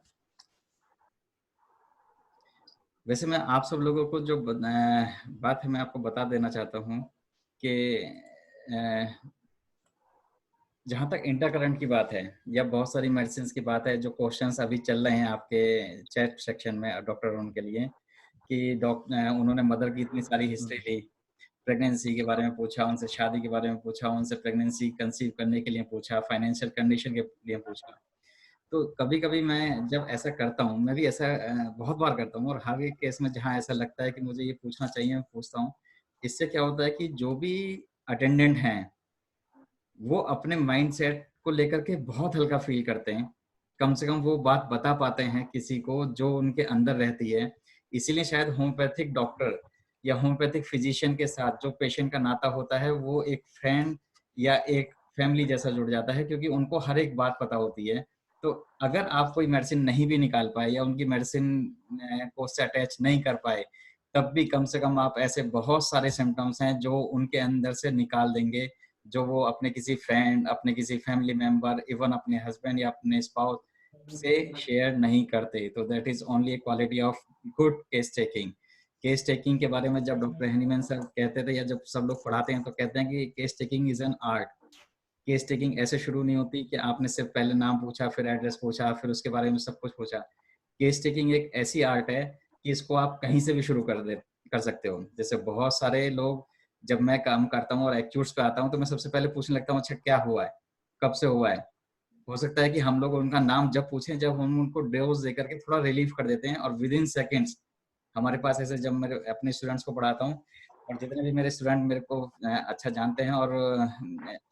वैसे मैं आप सब लोगों को जो बात है मैं आपको बता देना चाहता हूँ कि जहाँ तक इंटरकरेंट की बात है या बहुत सारी मेडिसिन की बात है, जो क्वेश्चंस अभी चल रहे हैं आपके चैट सेक्शन में डॉक्टर अरुण के लिए कि उन्होंने मदर की इतनी सारी हिस्ट्री ली, प्रेगनेंसी के बारे में पूछा, उनसे शादी के बारे में पूछा, उनसे प्रेगनेंसी कंसीव करने के लिए पूछा, फाइनेंशियल कंडीशन के लिए पूछा। तो कभी-कभी मैं जब ऐसा करता हूँ, मैं भी ऐसा बहुत बार करता हूँ और हर एक केस में जहाँ ऐसा लगता है कि मुझे ये पूछना चाहिए, मैं पूछता हूँ। इससे क्या होता है कि जो भी अटेंडेंट हैं, वो अपने माइंडसेट को लेकर के बहुत हल्का फ़ील करते हैं। कम से कम वो बात बता पाते हैं किसी को जो उनके अंदर रहती है। इसीलिए शायद होम्योपैथिक डॉक्टर या होम्योपैथिक फिजिशियन के साथ जो पेशेंट का नाता होता है, वो एक फ्रेंड या एक फैमिली जैसा जुड़ जाता है, क्योंकि उनको हर एक बात पता होती है। तो अगर आप कोई मेडिसिन नहीं भी निकाल पाए या उनकी मेडिसिन को उससे अटैच नहीं कर पाए, तब भी कम से कम आप ऐसे बहुत सारे सिम्पटम्स हैं जो उनके अंदर से निकाल देंगे, जो वो अपने किसी फ्रेंड, अपने किसी फैमिली मेंबर, इवन अपने हस्बैंड या अपने स्पाउस से शेयर नहीं करते। तो that is only A quality of good case taking. Case taking के बारे में जब डॉक्टर हैनीमैन सर कहते थे या जब सब लोग पढ़ाते हैं तो कहते हैं कि case taking is an art. Case taking ऐसे शुरू नहीं होती कि आपने सिर्फ पहले नाम पूछा, फिर एड्रेस पूछा, फिर उसके बारे में सब कुछ पूछा। केस टेकिंग एक ऐसी आर्ट है कि इसको आप कहीं से भी शुरू कर सकते हो। जैसे बहुत सारे लोग, जब मैं काम करता हूँ और एक्यूट्स पे आता हूँ तो मैं सबसे पहले पूछने लगता हूँ, अच्छा क्या हुआ है, कब से हुआ है। हो सकता है कि हम लोग उनका नाम जब पूछें, जब हम उनको डोज दे करके थोड़ा रिलीफ कर देते हैं, और विद इन सेकेंड्स हमारे पास ऐसे, जब मैं अपने स्टूडेंट्स को पढ़ाता हूँ और जितने भी मेरे स्टूडेंट मेरे को अच्छा जानते हैं और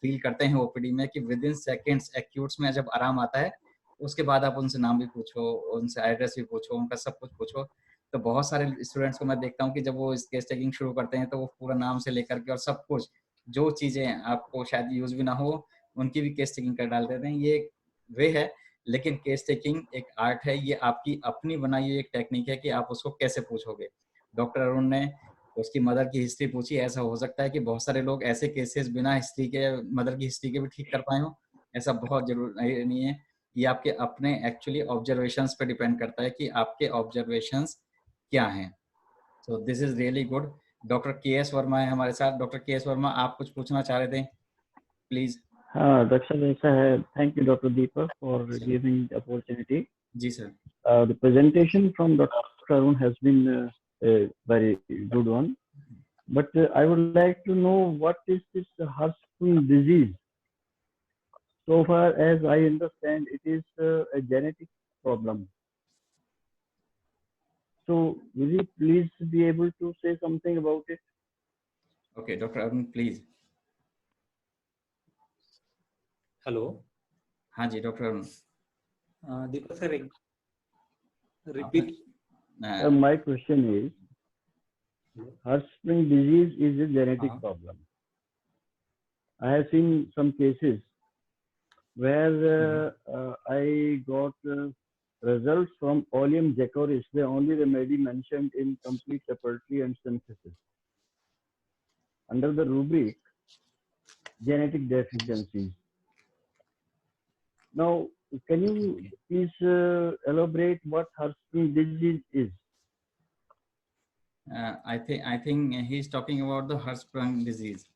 फील करते हैं ओपीडी में कि विद इन सेकेंड्स एक्यूट्स में जब आराम आता है, उसके बाद आप उनसे नाम भी पूछो, उनसे एड्रेस भी पूछो, उनका सब कुछ पूछो। तो बहुत सारे स्टूडेंट्स को मैं देखता हूँ कि जब वो इस केस टेकिंग शुरू करते हैं तो वो पूरा नाम से लेकर के और सब कुछ, जो चीज़ें आपको शायद यूज भी ना हो, उनकी भी केस टेकिंग कर डाल देते हैं। ये एक वे है, लेकिन केस टेकिंग एक आर्ट है। ये आपकी अपनी बनाई हुई एक टेक्निक है कि आप उसको कैसे पूछोगे। डॉक्टर अरुण ने उसकी मदर की हिस्ट्री पूछी। ऐसा हो सकता है कि बहुत सारे लोग ऐसे केसेस बिना हिस्ट्री के, मदर की हिस्ट्री के भी ठीक कर पाए हो, ऐसा बहुत जरूर नहीं है। ये आपके अपने एक्चुअली ऑब्जर्वेशंस पे डिपेंड करता है कि आपके ऑब्जर्वेशंस क्या हैं। So this is really good. Doctor के एस वर्मा है हमारे साथ। डॉक्टर के एस वर्मा, आप कुछ पूछना चाह रहे थे, प्लीज। हाँ दक्षिण ऐसा है, thank you doctor Deepak for giving the opportunity. जी sir. The presentation from Dr. Arun has been a very good one, but I would like to know what is this Hirschsprung disease. So far as I understand, it is a genetic problem. So will you please be able to say something about it? Okay, Dr. Arun, please. Hello. हाँ जी doctor Arun. Deepak sir, repeat. My question is, Hirschsprung disease is a genetic problem. I have seen some cases where I got results from Oleum jacoris, the only remedy mentioned in complete laboratory and synthesis, under the rubric genetic deficiencies. Now, can you please elaborate what Hirschsprung disease is? I think he's talking about the Hirschsprung disease.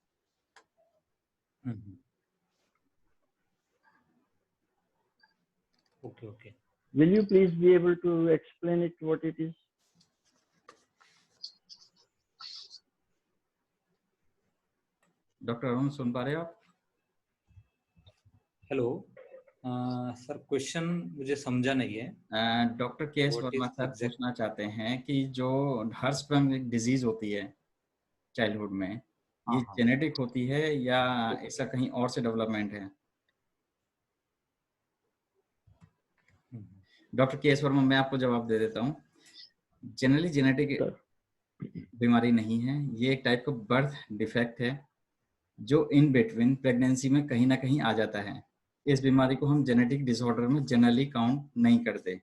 Okay. Will you please be able to explain it, what it is? Doctor Arun सुन पा रहे हो आप? Hello sir, question मुझे समझा नहीं है। Doctor के एस वर्मा सर पूछना चाहते हैं कि जो हर्षस्प्रंग डिजीज होती है चाइल्डहुड में, ये जेनेटिक होती है या ऐसा कहीं और से डेवलपमेंट है? डॉक्टर के एस वर्मा, मैं आपको जवाब दे देता हूँ। जनरली जेनेटिक बीमारी नहीं है, ये एक टाइप का बर्थ डिफेक्ट है जो इन बिटवीन प्रेगनेंसी में कहीं ना कहीं आ जाता है। इस बीमारी को हम जेनेटिक डिसऑर्डर में जनरली काउंट नहीं करते।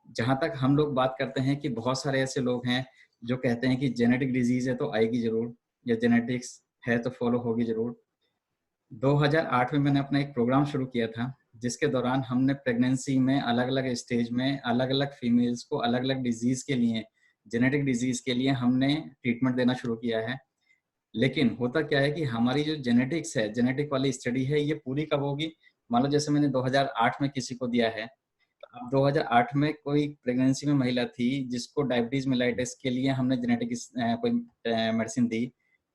जहां तक हम लोग बात करते हैं कि बहुत सारे ऐसे लोग हैं जो कहते हैं कि जेनेटिक डिजीज है तो आएगी जरूर, या जेनेटिक्स है तो फॉलो होगी जरूर। 2008 में मैंने अपना एक प्रोग्राम शुरू किया था जिसके दौरान हमने प्रेगनेंसी में अलग अलग स्टेज में अलग अलग फीमेल्स को अलग अलग डिजीज के लिए, जेनेटिक डिजीज के लिए हमने ट्रीटमेंट देना शुरू किया है। लेकिन होता क्या है कि हमारी जो जेनेटिक्स है, जेनेटिक वाली स्टडी है, ये पूरी कब होगी? मान लो जैसे मैंने 2008 में किसी को दिया है, अब 2008 में कोई प्रेगनेंसी में महिला थी जिसको डायबिटीज मेलाइटिस के लिए हमने जेनेटिक कोई मेडिसिन दी,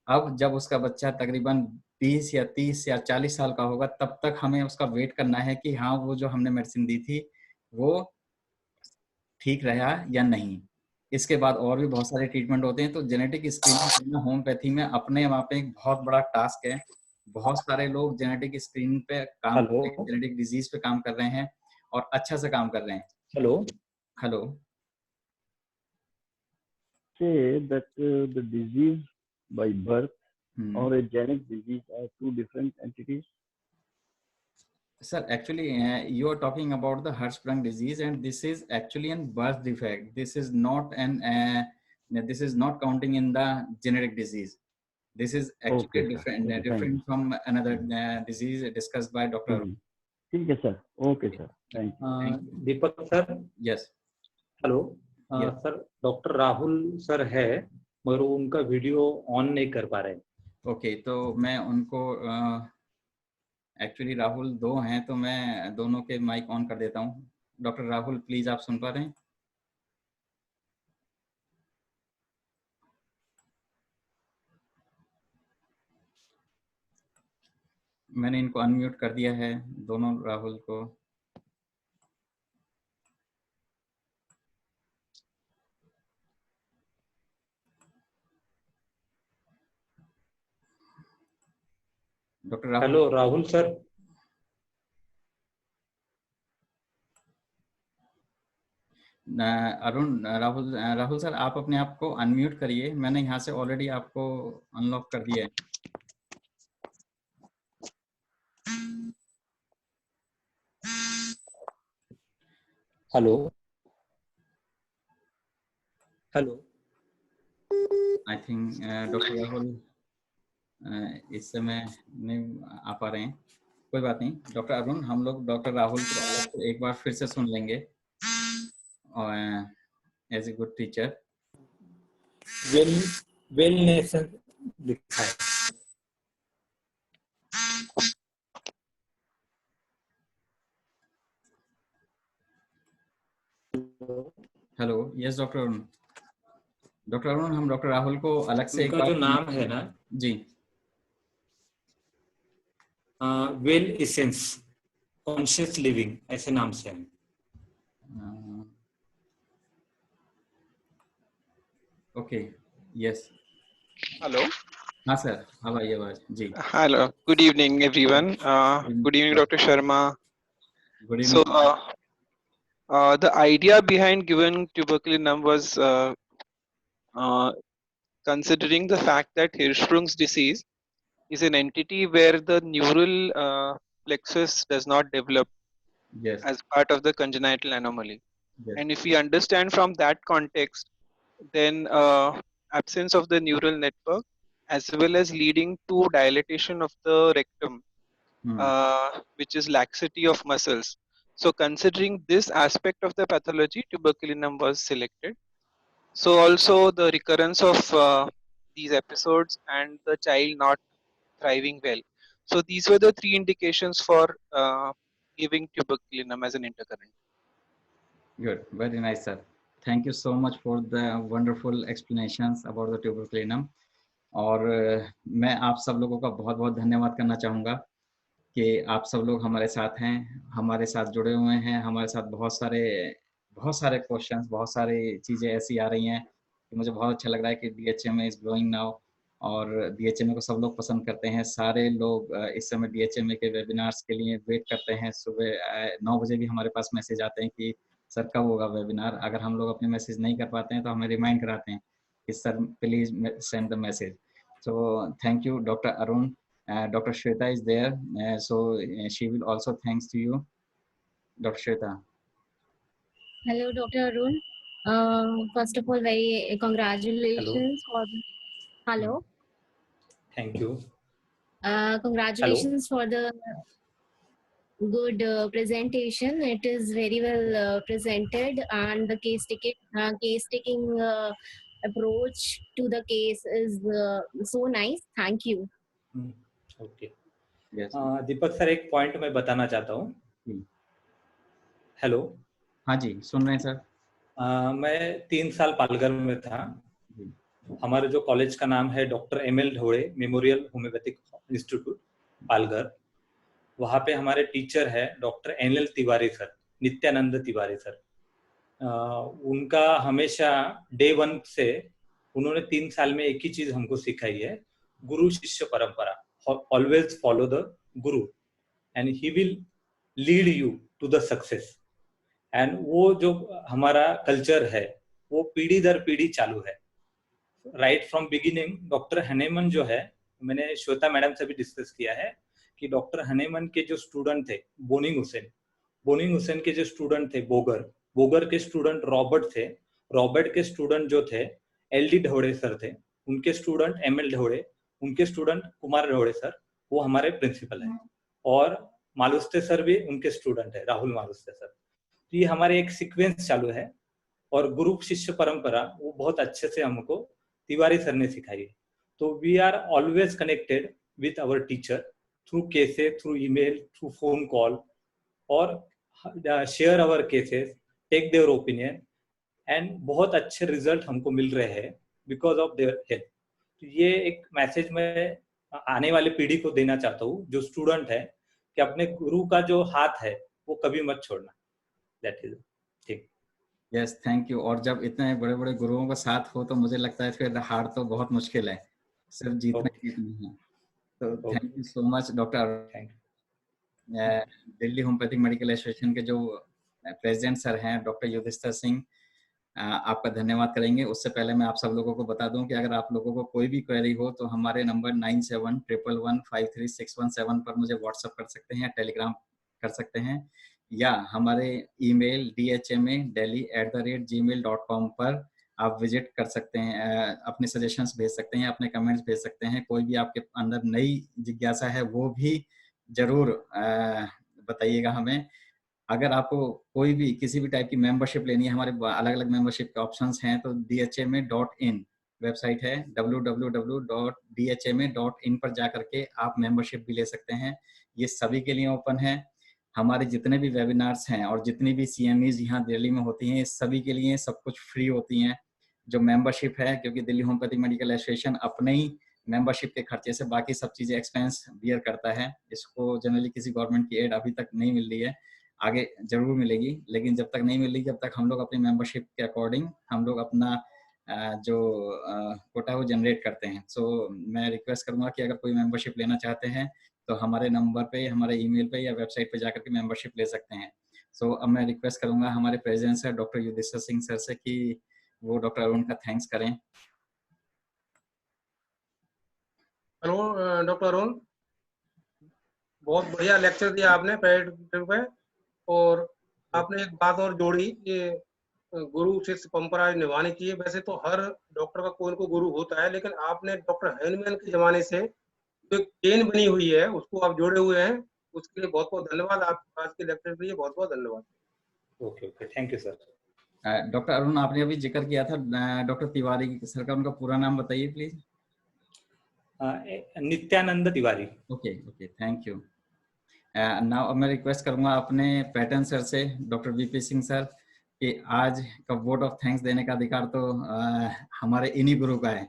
अब जब उसका बच्चा तकरीबन 20 या 30 या 40 साल का होगा, तब तक हमें उसका वेट करना है कि हाँ, वो जो हमने मेडिसिन दी थी, वो ठीक रहा या नहीं। इसके बाद और भी बहुत सारे ट्रीटमेंट होते हैं, तो जेनेटिक स्क्रीनिंग करना होम्योपैथी में अपने आप में एक बहुत बड़ा टास्क है। बहुत सारे लोग जेनेटिक स्क्रीनिंग पे काम कर हेलो। रहे हैं, जेनेटिक डिजीज पे काम कर रहे हैं और अच्छा से काम कर रहे हैं। Hello. Hello. Say that the disease by birth hmm. or a genetic disease are two different entities? Sir, actually, you are talking about the Hirschsprung disease, and this is actually an birth defect. This is not this is not counting in the genetic disease. This is Okay, actually sir. different, Okay, thank you. different from another disease discussed by Dr. Arun. ठीक है sir. Okay, sir. Thank you. Thank you. Deepak sir, Yes. Hello. Yes. Sir, doctor Rahul sir है, मगर वो उनका video on नहीं कर पा रहे हैं। Okay, तो मैं उनको एक्चुअली राहुल दो हैं, तो मैं दोनों के माइक ऑन कर देता हूँ। डॉक्टर राहुल, प्लीज आप सुन पा रहे हैं? मैंने इनको अनम्यूट कर दिया है, दोनों राहुल को। Doctor Rahul. Hello Rahul sir. Arun, Rahul sir, आप अपने आप को अनम्यूट करिए। मैंने यहाँ से ऑलरेडी आपको अनलॉक कर दिया है। Hello. Hello. I think doctor Rahul इस समय नहीं आ पा रहे हैं। कोई बात नहीं डॉक्टर अरुण, हम लोग डॉक्टर राहुल को अलग से एक बार फिर से सुन लेंगे और as a good teacher. Well wellness लिखा है। Hello. Yes doctor Arun. Doctor Arun, हम डॉक्टर राहुल को अलग से एक उनका बार जो नाम है ना, जी, वेल एसेंस कॉन्शियस लिविंग, ऐसे नाम से है। ओके। यस। Hello. हाँ सर, अब आई आवाज जी। Hello. Good evening, everyone. Good evening, Dr. Sharma. Good So, evening. the idea behind giving tuberculinum was considering the fact that Hirschsprung's disease is an entity where the neural plexus does not develop yes. as part of the congenital anomaly. Yes. And if we understand from that context, then absence of the neural network as well as leading to dilatation of the rectum, which is laxity of muscles. So considering this aspect of the pathology, tuberculinum was selected. So also the recurrence of these episodes and the child not thriving well. So these were the three indications for giving tuberculinum as an intercurrent. Good, very nice, sir. Thank you so much for the wonderful explanations about the tuberculinum. और मैं आप सब लोगों का बहुत बहुत धन्यवाद करना चाहूँगा कि आप सब लोग हमारे साथ हैं, हमारे साथ जुड़े हुए हैं। हमारे साथ बहुत सारे क्वेश्चंस, बहुत सारी चीज़ें ऐसी आ रही हैं कि मुझे बहुत अच्छा लग रहा है कि DHMA इज़ ग्रोइंग नाउ और DHMA को सब लोग पसंद करते हैं। सारे लोग इस समय DHMA के वेबिनार्स के लिए वेट करते हैं। सुबह 9 बजे भी हमारे पास मैसेज आते हैं कि सर कब होगा वेबिनार। अगर हम लोग अपने मैसेज नहीं कर पाते हैं तो हमें रिमाइंड कराते हैं कि sir please send the message. So thank you doctor Arun. Dr. Shweta is there, so she will also thanks to you, Dr. Shweta. Hello, Dr. Arun. First of all, very congratulations for hello. Thank you. Congratulations for the good presentation. It is very well presented, and the case taking approach to the case is so nice. Thank you. Okay. Yes. Deepak sir, एक point मैं बताना चाहता हूँ। Hello. हाँ जी, सुन रहे हैं sir. मैं 3 साल पालघर में था। हमारे जो कॉलेज का नाम है doctor ML Dhode memorial homeopathic institute Palghar. वहाँ पे हमारे टीचर है doctor NL Tiwari sir, Nityanand Tiwari sir. उनका हमेशा डे 1 से उन्होंने 3 साल में एक ही चीज हमको सिखाई है, गुरु शिष्य परंपरा। Always follow the guru and he will lead you to the success. एंड वो जो हमारा कल्चर है वो पीढ़ी दर पीढ़ी चालू है। Right from beginning doctor Hahnemann जो है, मैंने श्वेता मैडम से भी डिस्कस किया है कि डॉक्टर हनीमन के जो स्टूडेंट थे बोनिंग हुसैन के जो स्टूडेंट थे बोगर के स्टूडेंट रॉबर्ट थे, रॉबर्ट के स्टूडेंट जो थे एलडी ढोड़े सर थे, उनके स्टूडेंट एमएल ढोड़े, उनके स्टूडेंट कुमार ढोड़े सर, वो हमारे प्रिंसिपल हैं। और मालुस्ते सर भी उनके स्टूडेंट है, राहुल मालुस्ते सर। तो ये हमारे एक सीक्वेंस चालू है और गुरु शिष्य परंपरा वो बहुत अच्छे से हमको तिवारी सर ने सिखाई है। तो we are always connected with our teacher through cases, through email, through phone call, और share our cases, take their opinion, and बहुत अच्छे रिजल्ट हमको मिल रहे हैं बिकॉज ऑफ देयर हेल्प। तो ये एक मैसेज मैं आने वाली पीढ़ी को देना चाहता हूँ जो स्टूडेंट है कि अपने गुरु का जो हाथ है वो कभी मत छोड़ना। दैट इज ठीक। Yes, thank you. और जब इतने बड़े बड़े गुरुओं का साथ हो तो मुझे लगता है फिर हार तो बहुत मुश्किल है, सिर्फ जीतना ही नहीं है। तो thank you so much doctor. Delhi homeopathic medical association के जो प्रेसिडेंट सर हैं डॉक्टर युधिष्ठिर सिंह, आपका धन्यवाद करेंगे। उससे पहले मैं आप सब लोगों को बता दूं कि अगर आप लोगों को कोई भी क्वेरी हो तो हमारे नंबर 9711153617 पर मुझे व्हाट्सएप कर सकते हैं, टेलीग्राम कर सकते हैं, या हमारे ईमेल dhma.delhi@gmail.com पर आप विजिट कर सकते हैं, अपने सजेशंस भेज सकते हैं, अपने कमेंट्स भेज सकते हैं। कोई भी आपके अंदर नई जिज्ञासा है वो भी जरूर बताइएगा हमें। अगर आपको कोई भी किसी भी टाइप की मेंबरशिप लेनी है, हमारे अलग अलग मेंबरशिप के ऑप्शंस हैं, तो dhma.in वेबसाइट है, www.dhma.in पर जाकर के आप मेंबरशिप भी ले सकते हैं। ये सभी के लिए ओपन है। हमारे जितने भी वेबिनार्स हैं और जितनी भी CMEs यहाँ दिल्ली में होती हैं, सभी के लिए सब कुछ फ्री होती हैं। जो मेंबरशिप है, क्योंकि दिल्ली होम्योपैथिक मेडिकल एसोसिएशन अपने ही मेंबरशिप के खर्चे से बाकी सब चीज़ें एक्सपेंस बियर करता है। इसको जनरली किसी गवर्नमेंट की एड अभी तक नहीं मिल रही है, आगे जरूर मिलेगी, लेकिन जब तक नहीं मिल रही, जब तक हम लोग अपनी मेंबरशिप के अकॉर्डिंग हम लोग अपना जो कोटा वो जनरेट करते हैं। सो मैं रिक्वेस्ट करूंगा कि अगर कोई मेंबरशिप लेना चाहते हैं तो हमारे नंबर पे, हमारे ईमेल पे या वेबसाइट पे जाकर के मेंबरशिप ले सकते हैं। सो अब मैं रिक्वेस्ट करूंगा हमारे president sir doctor Yudhishthir Singh sir से कि वो डॉक्टर अरुण का थैंक्स करें। हेलो डॉक्टर अरुण, बहुत बढ़िया लेक्चर दिया आपने पैराडाइम पे, और आपने एक बात और जोड़ी, ये गुरु शिष्य परंपरा निभानी चाहिए। वैसे तो हर डॉक्टर का कोई न कोई गुरु होता है, लेकिन आपने डॉक्टर हैनमैन के जमाने से जो चेन बनी हुई है उसको आप जोड़े हुए हैं, उसके लिए बहुत बहुत धन्यवाद। आप आज के लेक्चर के लिए बहुत बहुत धन्यवाद। Okay okay, thank you sir. Doctor Arun, आपने अभी जिक्र किया था डॉक्टर तिवारी सर का, उनका पूरा नाम बताइए please. Nityanand Tiwari. Okay okay, thank you. Now अब मैं रिक्वेस्ट करूंगा अपने पैटर्न सर से डॉक्टर VP सिंह सर कि आज का वोट ऑफ थैंक्स देने का अधिकार तो हमारे इन्हीं गुरु का है।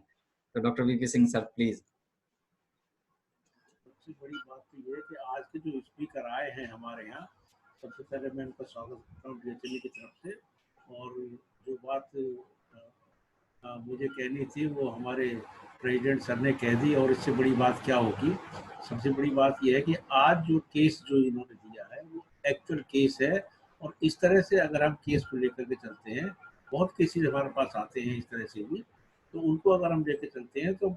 तो doctor VP Singh sir please. सबसे बड़ी बात तो ये है कि आज के जो स्पीकर आए हैं हमारे यहाँ, सबसे पहले मैं उनका स्वागत करता हूँ DHMA की तरफ से। और जो बात मुझे कहनी थी वो हमारे प्रेसिडेंट सर ने कह दी, और इससे बड़ी बात क्या होगी। सबसे बड़ी बात यह है कि आज जो केस जो इन्होंने दिया है वो एक्चुअल केस है, और इस तरह से अगर हम केस को लेकर के चलते हैं, बहुत केसेस हमारे पास आते हैं इस तरह से भी, तो उनको अगर हम लेकर चलते हैं तो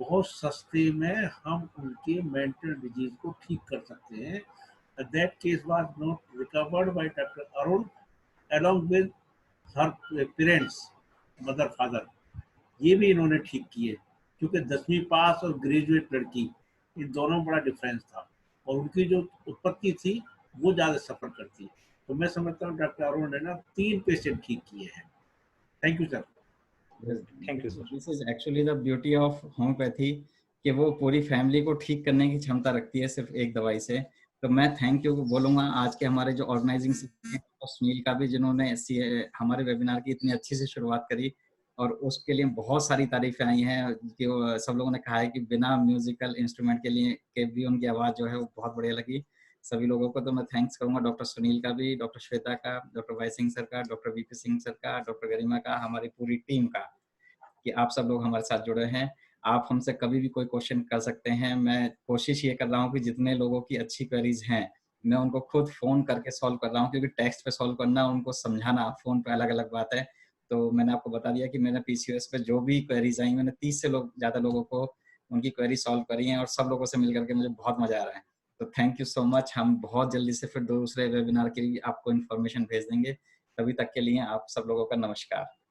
बहुत सस्ते में हम उनके मेंटल डिजीज को ठीक कर सकते हैं। That case was not recovered by doctor Arun along with her parents, mother father, ये भी इन्होंने ठीक किए, क्योंकि 10वीं पास और ग्रेजुएट लड़की, इन दोनों में बड़ा डिफरेंस था, और उनकी जो उत्पत्ति थी वो ज़्यादा सफ़र करती। तो मैं समझता हूँ डॉक्टर अरुण ने ना 3 पेशेंट ठीक किए हैं। Thank you sir. Thank you sir. This is actually the beauty of homeopathy कि वो पूरी फैमिली को ठीक करने की क्षमता रखती है सिर्फ एक दवाई से। तो मैं थैंक यू बोलूँगा आज के हमारे जो ऑर्गेनाइजिंग सुनील का भी, जिन्होंने हमारे वेबिनार की इतनी अच्छी से शुरुआत करी और उसके लिए बहुत सारी तारीफें आई हैं कि सब लोगों ने कहा है कि बिना म्यूजिकल इंस्ट्रूमेंट के भी उनकी आवाज़ जो है वो बहुत बढ़िया लगी। सभी लोगों को तो मैं थैंक्स करूंगा, डॉक्टर सुनील का भी, डॉक्टर श्वेता का, डॉक्टर वाई सिंह सर का, डॉक्टर वीपी सिंह सर का, डॉक्टर गरिमा का, हमारी पूरी टीम का, कि आप सब लोग हमारे साथ जुड़े हैं। आप हमसे कभी भी कोई क्वेश्चन कर सकते हैं। मैं कोशिश ये कर रहा हूँ कि जितने लोगों की अच्छी क्वेरीज हैं मैं उनको खुद फ़ोन करके सॉल्व कर रहा हूँ, क्योंकि टेक्स्ट पे सॉल्व करना, उनको समझाना फ़ोन पे अलग-अलग बात है। तो मैंने आपको बता दिया कि मैंने पीसीओएस पे जो भी क्वेरीज आई, मैंने 30 से ज़्यादा लोगों को उनकी क्वेरी सॉल्व करी हैं और सब लोगों से मिल करके मुझे बहुत मज़ा आ रहा है। तो थैंक यू सो मच। हम बहुत जल्दी से फिर दूसरे वेबिनार के लिए आपको इन्फॉर्मेशन भेज देंगे। तभी तक के लिए आप सब लोगों का नमस्कार।